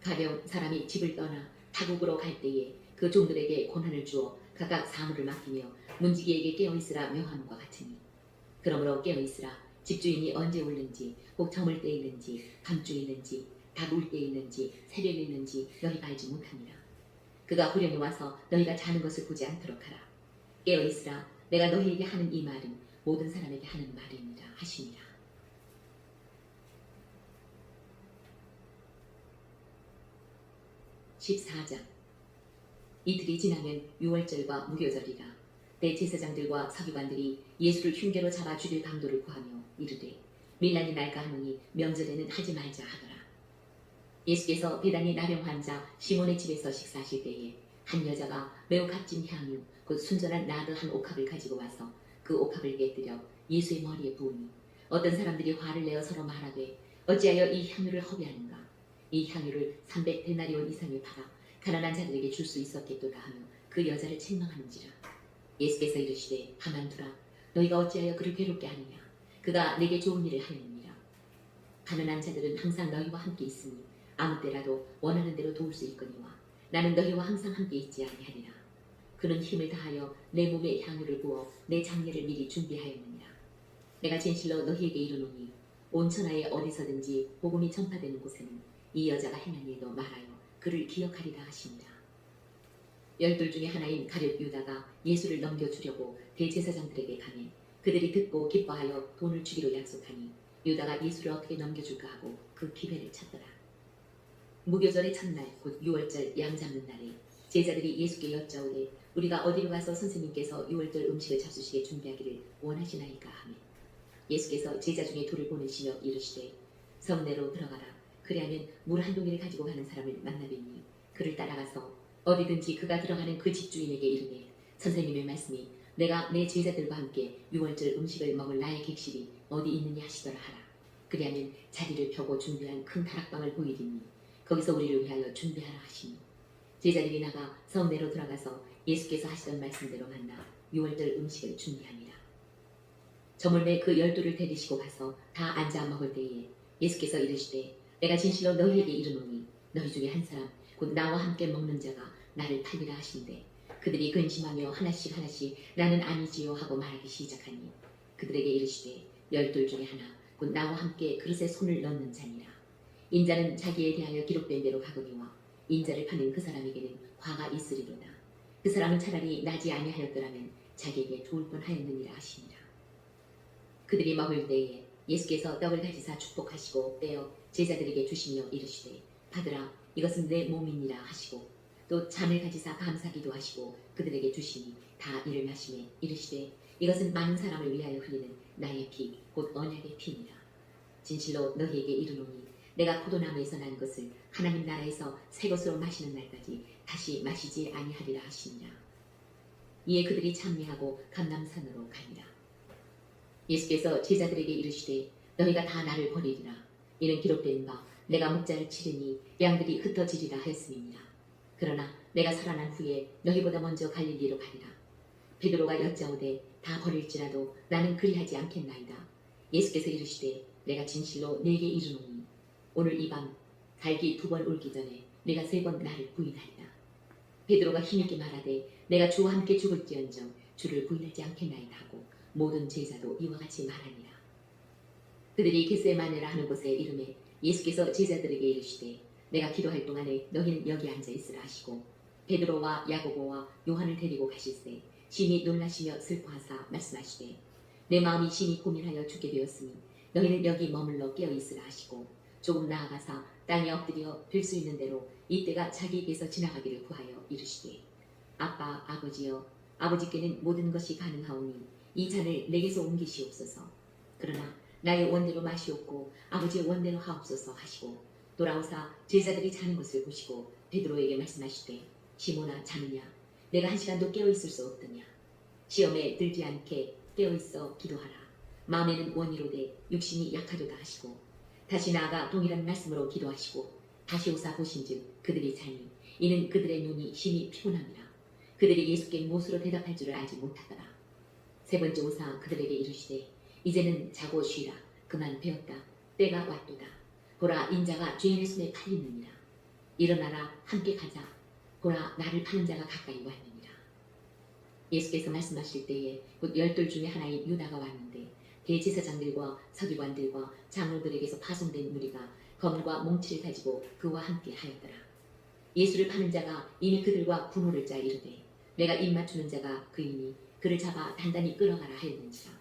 가벼운 사람이 집을 떠나 타국으로 갈 때에 그 종들에게 고난을 주어 각각 사물을 맡기며 문지기에게 깨어있으라 명함과 같으니 그러므로 깨어있으라. 집주인이 언제 올는지 혹 저물 때 있는지 밤중에 있는지 다울 때 있는지 새벽에 있는지 너희가 알지 못하니라. 그가 후련히 와서 너희가 자는 것을 보지 않도록 하라. 깨어있으라. 내가 너희에게 하는 이 말은 모든 사람에게 하는 말이니라 하시니라. (14장) 이틀이 지나면 유월절과 무교절이라. 대제사장들과 서기관들이 예수를 흉계로 잡아 죽일 방도를 구하며 이르되 밀란이 날까 하노니 명절에는 하지 말자 하더라. 예수께서 베다니 나병 환자 시몬의 집에서 식사하실 때에 한 여자가 매우 값진 향유 곧 순전한 나드 한 옥합을 가지고 와서 그 옥합을 깨뜨려 예수의 머리에 부으니 어떤 사람들이 화를 내어 서로 말하되 어찌하여 이 향유를 허비하는가. 이 향유를 300데나리온 이상에 팔아 가난한 자들에게 줄 수 있었겠도다 하며 그 여자를 책망하는지라. 예수께서 이르시되 가만두라. 너희가 어찌하여 그를 괴롭게 하느냐. 그가 내게 좋은 일을 하였느니라. 가난한 자들은 항상 너희와 함께 있으니 아무 때라도 원하는 대로 도울 수 있거니와 나는 너희와 항상 함께 있지 아니하리라. 그는 힘을 다하여 내 몸에 향유를 부어 내 장례를 미리 준비하였느니라. 내가 진실로 너희에게 이르노니 온 천하에 어디서든지 복음이 전파되는 곳에는 이 여자가 행한 일도 말하여 그를 기억하리라 하시니라. 12 중에 하나인 가룟 유다가 예수를 넘겨주려고 대제사장들에게 가니 그들이 듣고 기뻐하여 돈을 주기로 약속하니 유다가 예수를 어떻게 넘겨줄까 하고 그 기회를 찾더라. 무교절의 첫날 곧 6월절 양 잡는 날에 제자들이 예수께 여짜오되 우리가 어디로 가서 선생님께서 6월절 음식을 잡수시게 준비하기를 원하시나이까 하며 예수께서 제자 중에 둘을 보내시며 이르시되 성내로 들어가라. 그리하면 물 한 동이를 가지고 가는 사람을 만나뵙니 그를 따라가서 어디든지 그가 들어가는 그 집주인에게 이르되 선생님의 말씀이 내가 내 제자들과 함께 6월절 음식을 먹을 나의 객실이 어디 있느냐 하시더라 하라. 그리하면 자리를 펴고 준비한 큰 다락방을 보이리니 거기서 우리를 위하여 준비하라 하시니 제자들이 나가 성내로 들어가서 예수께서 하시던 말씀대로 만나 6월절 음식을 준비합니다. 저물매 그 12를 데리시고 가서 다 앉아 먹을 때에 예수께서 이르시되 내가 진실로 너희에게 이르노니 너희 중에 한 사람 곧 나와 함께 먹는 자가 나를 팔리라 하신대 그들이 근심하며 하나씩 나는 아니지요 하고 말하기 시작하니 그들에게 이르시되 12 중에 하나 곧 나와 함께 그릇에 손을 넣는 자니라. 인자는 자기에 대하여 기록된 대로 가거니와 인자를 파는 그 사람에게는 화가 있으리로다. 그 사람은 차라리 나지 아니하였더라면 자기에게 좋을 뻔하였느니라 하시니라. 그들이 먹을 때에 예수께서 떡을 가지사 축복하시고 떼어 제자들에게 주시며 이르시되 받으라 이것은 내 몸이니라 하시고 또 잔을 가지사 감사기도 하시고 그들에게 주시니 다 이를 마시매 이르시되 이것은 많은 사람을 위하여 흘리는 나의 피 곧 언약의 피니라. 진실로 너희에게 이르노니 내가 포도나무에서 난 것을 하나님 나라에서 새 것으로 마시는 날까지 다시 마시지 아니하리라 하시니라. 이에 그들이 찬미하고 감람산으로 가니라. 예수께서 제자들에게 이르시되 너희가 다 나를 버리리라. 이는 기록된 바 내가 목자를 치르니 양들이 흩어지리라 하였음이니라. 그러나 내가 살아난 후에 너희보다 먼저 갈릴리로 가리라. 베드로가 여짜오되 다 버릴지라도 나는 그리하지 않겠나이다. 예수께서 이르시되 내가 진실로 네게 이르노니 오늘 이 밤 달기 2번 울기 전에 네가 3번 나를 부인하리라. 베드로가 힘있게 말하되 내가 주와 함께 죽을지언정 주를 부인하지 않겠나이다 하고 모든 제자도 이와 같이 말하니라. 그들이 겟세마네라 하는 곳에 이르매 예수께서 제자들에게 이르시되 내가 기도할 동안에 너희는 여기 앉아 있으라 하시고 베드로와 야고보와 요한을 데리고 가실새 심히 놀라시며 슬퍼하사 말씀하시되 내 마음이 심히 고민하여 죽게 되었으니 너희는 여기 머물러 깨어 있으라 하시고 조금 나아가사 땅에 엎드려 될 수 있는 대로 이때가 자기에게서 지나가기를 구하여 이르시되 아빠 아버지여 아버지께는 모든 것이 가능하오니 이 잔을 내게서 옮기시옵소서. 그러나 나의 원대로 마시옵고 아버지의 원대로 하옵소서 하시고 돌아오사 제자들이 자는 것을 보시고 베드로에게 말씀하시되 시몬아 자느냐 내가 1시간도 깨어있을 수 없더냐. 시험에 들지 않게 깨어있어 기도하라. 마음에는 원이로되 육신이 약하도다 하시고 다시 나아가 동일한 말씀으로 기도하시고 다시 오사 보신즉 그들이 자니 이는 그들의 눈이 심히 피곤함이라. 그들이 예수께 무엇으로 대답할 줄을 알지 못하더라. 3번째 오사 그들에게 이르시되 이제는 자고 쉬라. 그만 배웠다. 때가 왔도다. 보라 인자가 죄인의 손에 팔리느니라. 일어나라 함께 가자. 보라 나를 파는 자가 가까이 왔느니라. 예수께서 말씀하실 때에 곧 12 중에 하나인 유다가 왔는데 대제사장들과 서기관들과 장로들에게서 파송된 무리가 검과 몽치를 가지고 그와 함께 하였더라. 예수를 파는 자가 이미 그들과 분호를 짜 이르되 내가 입 맞추는 자가 그이니 그를 잡아 단단히 끌어가라 하였는지라.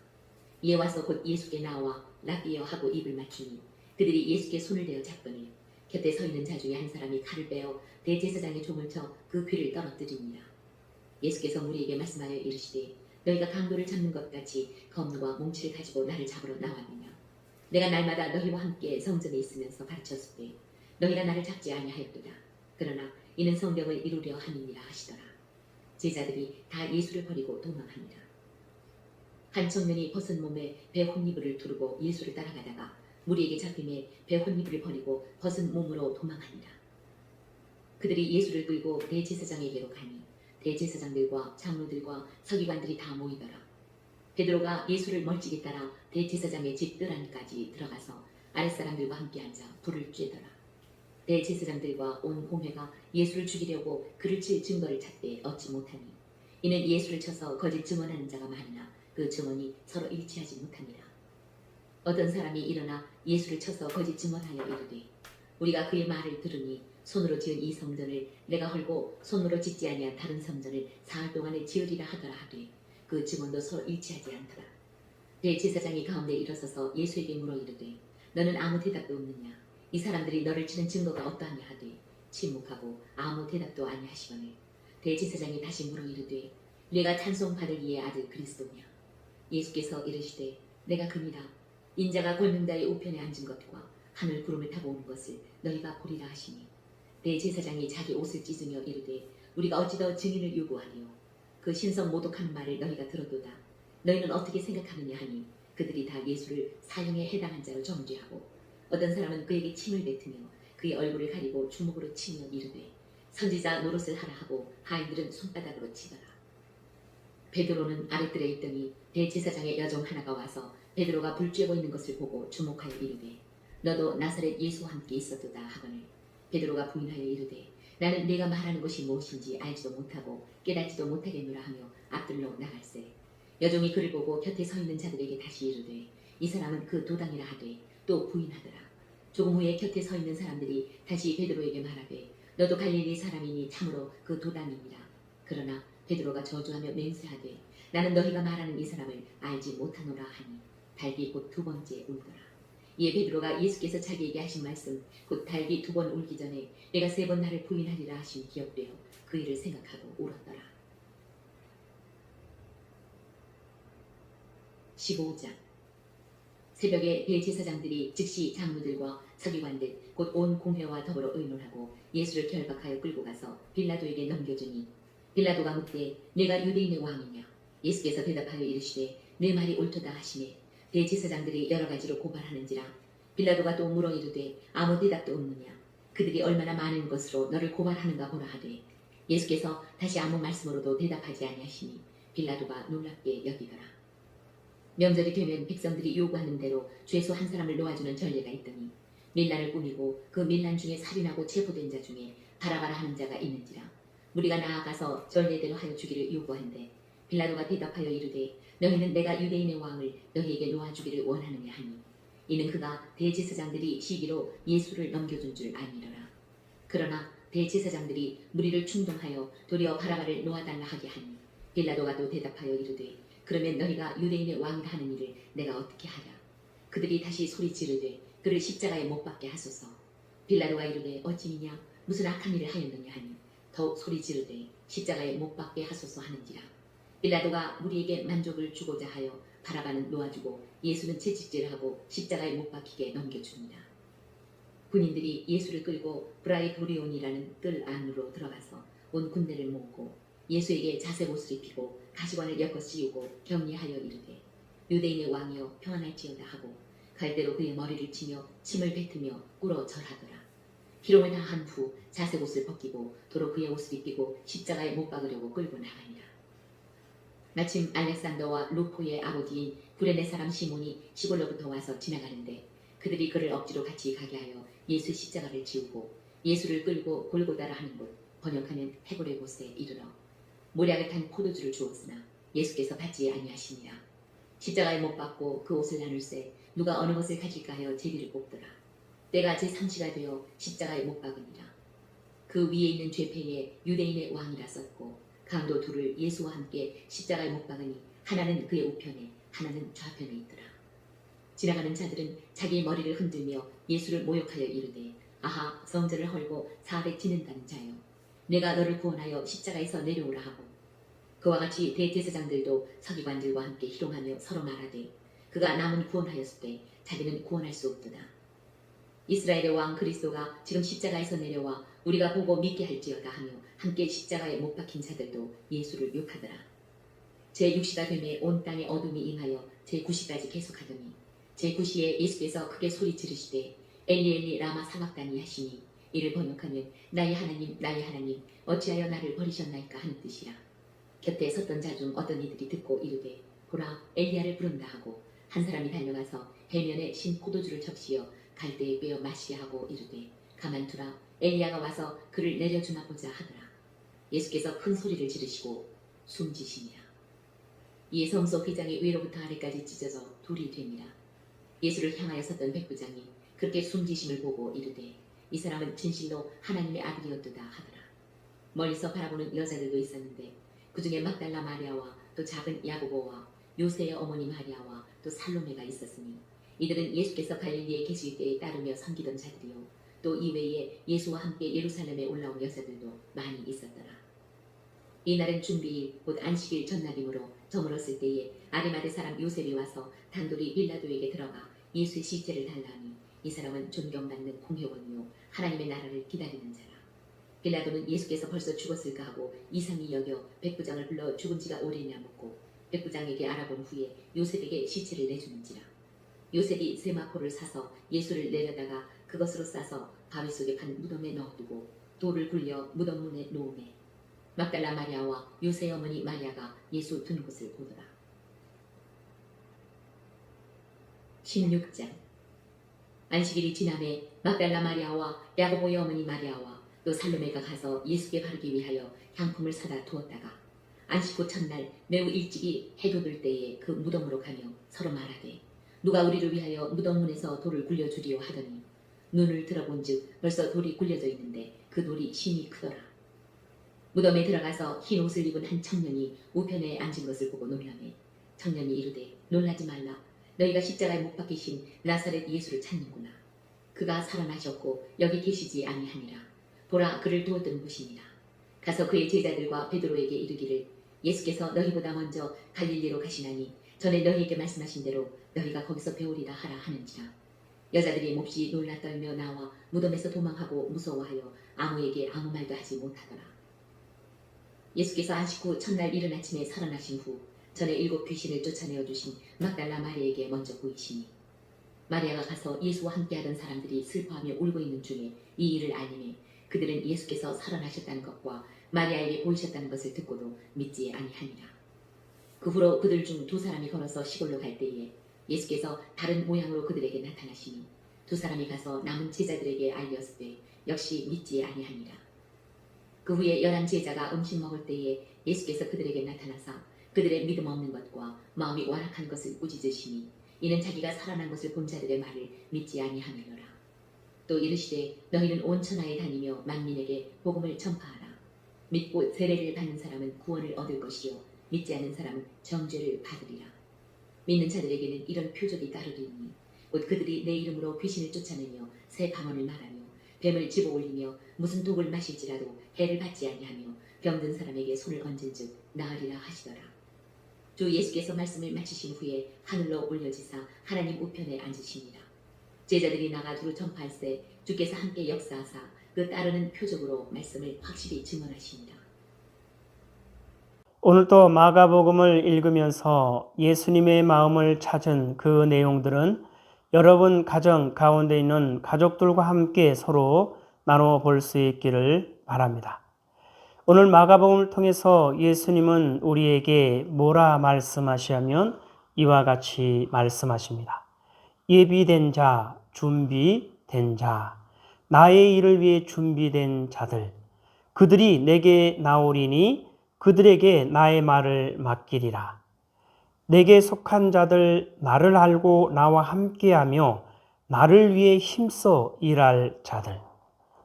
이에 와서 곧 예수께 나와 라비어 하고 입을 맞추니 그들이 예수께 손을 대어 잡더니 곁에 서 있는 자 중에 한 사람이 칼을 빼어 대제사장의 종을 쳐 그 귀를 떨어뜨리니라. 예수께서 무리에게 말씀하여 이르시되 너희가 강도를 잡는 것 같이 검과 몽치를 가지고 나를 잡으러 나왔느냐. 내가 날마다 너희와 함께 성전에 있으면서 가르쳤을 때 너희가 나를 잡지 아니하였도다. 그러나 이는 성경을 이루려 함이니라 하시더라. 제자들이 다 예수를 버리고 도망하니라. 한 청년이 벗은 몸에 배 혼이불을 두르고 예수를 따라가다가 무리에게 잡힘에 배 혼이불을 버리고 벗은 몸으로 도망하니라. 그들이 예수를 끌고 대제사장에게로 가니 대제사장들과 장로들과 서기관들이 다 모이더라. 베드로가 예수를 멀찍이 따라 대제사장의 집 뜰 안까지 들어가서 아랫사람들과 함께 앉아 불을 쬐더라. 대제사장들과 온 공회가 예수를 죽이려고 그를 칠 증거를 찾되 얻지 못하니 이는 예수를 쳐서 거짓 증언하는 자가 많으나 그 증언이 서로 일치하지 못하니라. 어떤 사람이 일어나 예수를 쳐서 거짓 증언하여 이르되 우리가 그의 말을 들으니 손으로 지은 이 성전을 내가 헐고 손으로 짓지 아니한 다른 성전을 사흘 동안에 지으리라 하더라 하되 그 증언도 서로 일치하지 않더라. 대제사장이 가운데 일어서서 예수에게 물어 이르되 너는 아무 대답도 없느냐? 이 사람들이 너를 치는 증거가 어떠하냐 하되 침묵하고 아무 대답도 아니하시거늘 대제사장이 다시 물어 이르되 네가 찬송받을 이의 아들 그리스도냐? 예수께서 이르시되 내가 그니라. 인자가 골명다의 우편에 앉은 것과 하늘 구름을 타고 오는 것을 너희가 보리라 하시니 대제사장이 자기 옷을 찢으며 이르되 우리가 어찌 더 증인을 요구하리요? 그 신성 모독하는 말을 너희가 들어도다. 너희는 어떻게 생각하느냐 하니 그들이 다 예수를 사형에 해당한 자로 정죄하고 어떤 사람은 그에게 침을 뱉으며 그의 얼굴을 가리고 주먹으로 치며 이르되 선지자 노릇을 하라 하고 하인들은 손바닥으로 치더라. 베드로는 아랫뜰에 있더니 대제사장의 여종 하나가 와서 베드로가 불 쬐고 있는 것을 보고 주목하여 이르되 너도 나사렛 예수와 함께 있었도다 하거늘 베드로가 부인하여 이르되 나는 네가 말하는 것이 무엇인지 알지도 못하고 깨닫지도 못하겠노라 하며 앞들로 나갈새 여종이 그를 보고 곁에 서 있는 자들에게 다시 이르되 이 사람은 그 도당이라 하되 또 부인하더라. 조금 후에 곁에 서 있는 사람들이 다시 베드로에게 말하되 너도 갈릴리 사람이니 참으로 그 도당이니라. 그러나 베드로가 저주하며 맹세하되 나는 너희가 말하는 이 사람을 알지 못하노라 하니 달기 곧 두 번째 울더라. 이에 베드로가 예수께서 자기에게 하신 말씀 곧 달기 두 번 울기 전에 내가 세 번 나를 부인하리라 하신 기억되어 그 일을 생각하고 울었더라. 15장 새벽에 대제사장들이 즉시 장로들과 서기관들 곧 온 공회와 더불어 의논하고 예수를 결박하여 끌고 가서 빌라도에게 넘겨주니 빌라도가 묻되 내가 유대인의 왕이냐? 예수께서 대답하여 이르시되 내 말이 옳도다 하시매 대제사장들이 여러 가지로 고발하는지라. 빌라도가 또 물어 이르되 아무 대답도 없느냐? 그들이 얼마나 많은 것으로 너를 고발하는가 보라 하되 예수께서 다시 아무 말씀으로도 대답하지 아니하시니 빌라도가 놀랍게 여기더라. 명절이 되면 백성들이 요구하는 대로 죄수 한 사람을 놓아주는 전례가 있더니 밀란을 꾸미고 그 밀란 중에 살인하고 체포된 자 중에 바라바라 하는 자가 있는지라. 우리가 나아가서 전례대로 하여 주기를 요구한데 빌라도가 대답하여 이르되 너희는 내가 유대인의 왕을 너희에게 놓아주기를 원하느냐 하니 이는 그가 대제사장들이 시기로 예수를 넘겨준 줄 알미러라. 그러나 대제사장들이 무리를 충동하여 도리어 바라바를 놓아달라 하게 하니 빌라도가 또 대답하여 이르되 그러면 너희가 유대인의 왕이라 하는 일을 내가 어떻게 하랴? 그들이 다시 소리 지르되 그를 십자가에 못 박게 하소서. 빌라도가 이르되 어찌미냐 무슨 악한 일을 하였느냐 하니 더욱 소리 지르되 십자가에 못 박게 하소서 하는지라. 빌라도가 무리에게 만족을 주고자 하여 바라바는 놓아주고 예수는 채찍질하고 십자가에 못 박히게 넘겨줍니다. 군인들이 예수를 끌고 브라이도리온이라는 뜰 안으로 들어가서 온 군대를 모으고 예수에게 자색 옷을 입히고 가시관을 엮어 씌우고 격리하여 이르되 유대인의 왕이여 평안할지어다 하고 갈대로 그의 머리를 치며 침을 뱉으며 꿇어 절하더라. 희롱을 다한 후 자색 옷을 벗기고 도로 그의 옷을 입히고 십자가에 못 박으려고 끌고 나가니라. 마침 알렉산더와 루포의 아버지인 구레네 사람 시몬이 시골로부터 와서 지나가는데 그들이 그를 억지로 같이 가게 하여 예수 십자가를 지우고 예수를 끌고 골고다라 하는 곳 번역하면 해골의 곳에 이르러 모략을 탄 포도주를 주었으나 예수께서 받지 아니하시니라. 십자가에 못 박고 그 옷을 나눌새 누가 어느 것을 가질까 하여 제비를 뽑더라. 때가 제3시가 되어 십자가에 못 박으니라. 그 위에 있는 죄패에 유대인의 왕이라 썼고 강도 둘을 예수와 함께 십자가에 못 박으니 하나는 그의 우편에 하나는 좌편에 있더라. 지나가는 자들은 자기 머리를 흔들며 예수를 모욕하여 이르되 아하 성전을 헐고 사흘에 지는다는 자여 내가 너를 구원하여 십자가에서 내려오라 하고 그와 같이 대제사장들도 서기관들과 함께 희롱하며 서로 말하되 그가 남은 구원하였을 때 자기는 구원할 수 없도다. 이스라엘의 왕 그리스도가 지금 십자가에서 내려와 우리가 보고 믿게 할지어다 하며 함께 십자가에 못 박힌 자들도 예수를 욕하더라. 제6시가 되매 온 땅에 어둠이 임하여 제9시까지 계속하더니 제9시에 예수께서 크게 소리 지르시되 엘리 엘리 라마 사박다니 하시니 이를 번역하면 나의 하나님 나의 하나님 어찌하여 나를 버리셨나이까 하는 뜻이라. 곁에 섰던 자 중 어떤 이들이 듣고 이르되 보라 엘리야를 부른다 하고 한 사람이 달려가서 해면에 신 포도주를 적시어 갈대에 빼어 마시게 하고 이르되 가만두라 엘리야가 와서 그를 내려주나 보자 하더라. 예수께서 큰 소리를 지르시고 숨지시니라. 이에 성소 휘장이 위로부터 아래까지 찢어져 둘이 됩니다. 예수를 향하여 섰던 백부장이 그렇게 숨지심을 보고 이르되 이 사람은 진실로 하나님의 아들이었도다 하더라. 멀리서 바라보는 여자들도 있었는데 그 중에 막달라 마리아와 또 작은 야고보와 요새의 어머니 마리아와 또 살로메가 있었으니 이들은 예수께서 갈릴리에 계실 때에 따르며 섬기던 자들이요 또 이외에 예수와 함께 예루살렘에 올라온 여자들도 많이 있었더라. 이날은 준비일 곧 안식일 전날이므로 저물었을 때에 아리마대 사람 요셉이 와서 단돌이 빌라도에게 들어가 예수의 시체를 달라하니 이 사람은 존경받는 공회원이요 하나님의 나라를 기다리는 자라. 빌라도는 예수께서 벌써 죽었을까 하고 이상히 여겨 백부장을 불러 죽은 지가 오래냐 묻고 백부장에게 알아본 후에 요셉에게 시체를 내주는지라. 요셉이 세마포를 사서 예수를 내려다가 그것으로 싸서 바위 속에 판 무덤에 넣어두고 돌을 굴려 무덤 문에 놓으매 막달라 마리아와 요새의 어머니 마리아가 예수 둔 곳을 보더라. 16장 안식일이 지남에 막달라 마리아와 야고보의 어머니 마리아와 또 살로메가 가서 예수께 바르기 위하여 향품을 사다 두었다가 안식 후 첫날 매우 일찍이 해돋을 때에 그 무덤으로 가며 서로 말하되 누가 우리를 위하여 무덤 문에서 돌을 굴려주리요 하더니 눈을 들어본즉 벌써 돌이 굴려져 있는데 그 돌이 심히 크더라. 무덤에 들어가서 흰 옷을 입은 한 청년이 우편에 앉은 것을 보고 놀라매 청년이 이르되 놀라지 말라. 너희가 십자가에 못 박히신 나사렛 예수를 찾는구나. 그가 살아나셨고 여기 계시지 아니하니라. 보라 그를 두었던 곳이니라. 가서 그의 제자들과 베드로에게 이르기를 예수께서 너희보다 먼저 갈릴리로 가시나니 전에 너희에게 말씀하신 대로 너희가 거기서 배우리라 하라 하는지라. 여자들이 몹시 놀라 떨며 나와 무덤에서 도망하고 무서워하여 아무에게 아무 말도 하지 못하더라. 예수께서 안식 후 첫날 이른 아침에 살아나신 후 전에 7 귀신을 쫓아내어 주신 막달라 마리아에게 먼저 보이시니 마리아가 가서 예수와 함께하던 사람들이 슬퍼하며 울고 있는 중에 이 일을 알림해 그들은 예수께서 살아나셨다는 것과 마리아에게 보이셨다는 것을 듣고도 믿지 아니하니라. 그 후로 그들 중 2 사람이 걸어서 시골로 갈 때에 예수께서 다른 모양으로 그들에게 나타나시니 2 사람이 가서 남은 제자들에게 알렸을 때 역시 믿지 아니하니라. 그 후에 11 제자가 음식 먹을 때에 예수께서 그들에게 나타나사 그들의 믿음 없는 것과 마음이 완악한 것을 꾸짖으시니 이는 자기가 살아난 것을 본 자들의 말을 믿지 아니하느니라. 또 이르시되 너희는 온 천하에 다니며 만민에게 복음을 전파하라. 믿고 세례를 받는 사람은 구원을 얻을 것이요 믿지 않는 사람은 정죄를 받으리라. 믿는 자들에게는 이런 표적이 따르리니 곧 그들이 내 이름으로 귀신을 쫓아내며 새 방언을 말하며 뱀을 집어올리며 무슨 독을 마실지라도 해를 받지 아니하며 병든 사람에게 손을 얹은즉 나으리라 하시더라. 주 예수께서 말씀을 마치신 후에 하늘로 올려지사 하나님 우편에 앉으시니라. 제자들이 나가 두루 전파할세 주께서 함께 역사하사 그 따르는 표적으로 말씀을 확실히 증언하시니라. 오늘도 마가복음을 읽으면서 예수님의 마음을 찾은 그 내용들은 여러분 가정 가운데 있는 가족들과 함께 서로 나눠 볼 수 있기를 바랍니다. 오늘 마가복음을 통해서 예수님은 우리에게 뭐라 말씀하시냐면 이와 같이 말씀하십니다. 예비된 자, 준비된 자, 나의 일을 위해 준비된 자들, 그들이 내게 나오리니 그들에게 나의 말을 맡기리라. 내게 속한 자들, 나를 알고 나와 함께하며 나를 위해 힘써 일할 자들,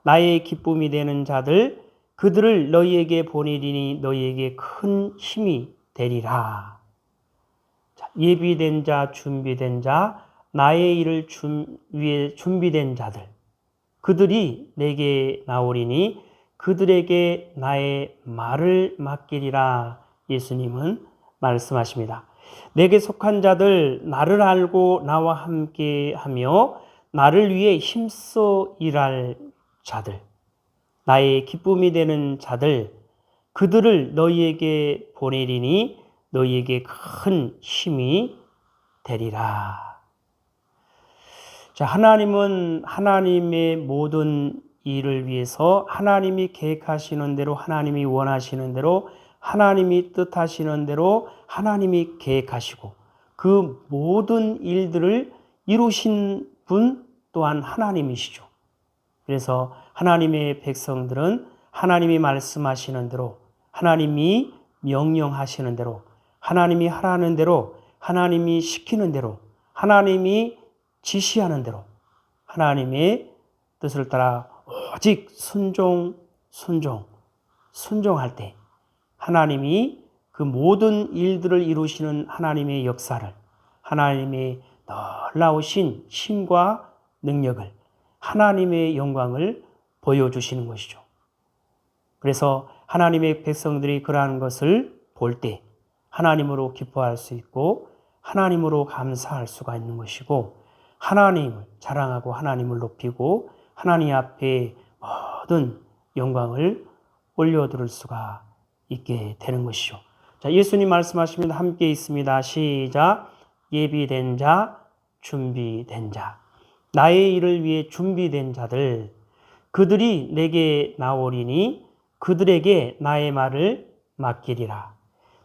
나의 기쁨이 되는 자들, 그들을 너희에게 보내리니 너희에게 큰 힘이 되리라. 자, 예비된 자, 준비된 자, 나의 일을 위해 준비된 자들, 그들이 내게 나오리니 그들에게 나의 말을 맡기리라. 예수님은 말씀하십니다. 내게 속한 자들, 나를 알고 나와 함께하며 나를 위해 힘써 일할 자들, 나의 기쁨이 되는 자들, 그들을 너희에게 보내리니 너희에게 큰 힘이 되리라. 자, 하나님은 하나님의 모든 일을 위해서 하나님이 계획하시는 대로, 하나님이 원하시는 대로, 하나님이 뜻하시는 대로 하나님이 계획하시고 그 모든 일들을 이루신 분 또한 하나님이시죠. 그래서 하나님의 백성들은 하나님이 말씀하시는 대로, 하나님이 명령하시는 대로, 하나님이 하라는 대로, 하나님이 시키는 대로, 하나님이 지시하는 대로 하나님의 뜻을 따라 오직 순종할 때 하나님이 그 모든 일들을 이루시는 하나님의 역사를, 하나님의 놀라우신 힘과 능력을, 하나님의 영광을 보여주시는 것이죠. 그래서 하나님의 백성들이 그러한 것을 볼 때 하나님으로 기뻐할 수 있고 하나님으로 감사할 수가 있는 것이고, 하나님을 자랑하고 하나님을 높이고 하나님 앞에 모든 영광을 올려드릴 수가 있게 되는 것이죠. 자, 예수님 말씀하십니다. 함께 있습니다. 시작. 예비된 자, 준비된 자. 나의 일을 위해 준비된 자들, 그들이 내게 나오리니 그들에게 나의 말을 맡기리라.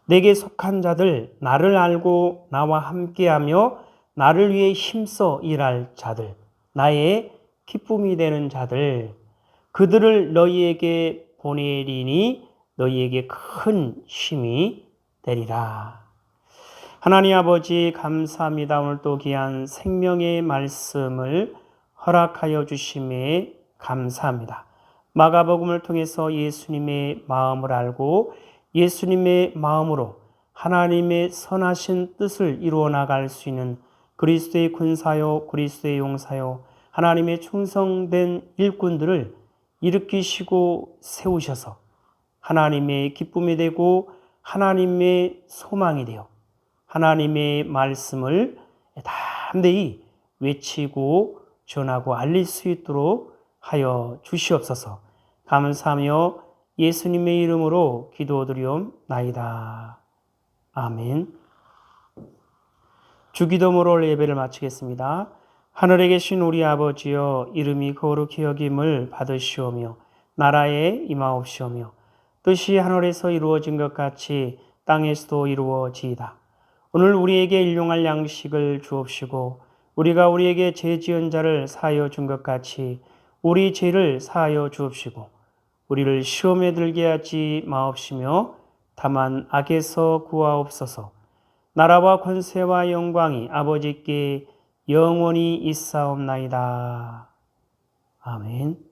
내게 속한 자들, 나를 알고 나와 함께하며 나를 위해 힘써 일할 자들, 나의 기쁨이 되는 자들, 그들을 너희에게 보내리니 너희에게 큰 힘이 되리라. 하나님 아버지 감사합니다. 오늘 또 귀한 생명의 말씀을 허락하여 주심에 감사합니다. 마가복음을 통해서 예수님의 마음을 알고 예수님의 마음으로 하나님의 선하신 뜻을 이루어 나갈 수 있는 그리스도의 군사요, 그리스도의 용사요, 하나님의 충성된 일꾼들을 일으키시고 세우셔서 하나님의 기쁨이 되고 하나님의 소망이 되어 하나님의 말씀을 담대히 외치고 전하고 알릴 수 있도록 하여 주시옵소서. 감사하며 예수님의 이름으로 기도드리옵나이다. 아멘. 주기도문으로 예배를 마치겠습니다. 하늘에 계신 우리 아버지여, 이름이 거룩히 여김을 받으시오며 나라에 임하옵시오며 뜻이 하늘에서 이루어진 것 같이 땅에서도 이루어지이다. 오늘 우리에게 일용할 양식을 주옵시고 우리가 우리에게 죄 지은 자를 사하여 준 것 같이 우리 죄를 사하여 주옵시고 우리를 시험에 들게 하지 마옵시며 다만 악에서 구하옵소서. 나라와 권세와 영광이 아버지께 영원히 있사옵나이다. 아멘.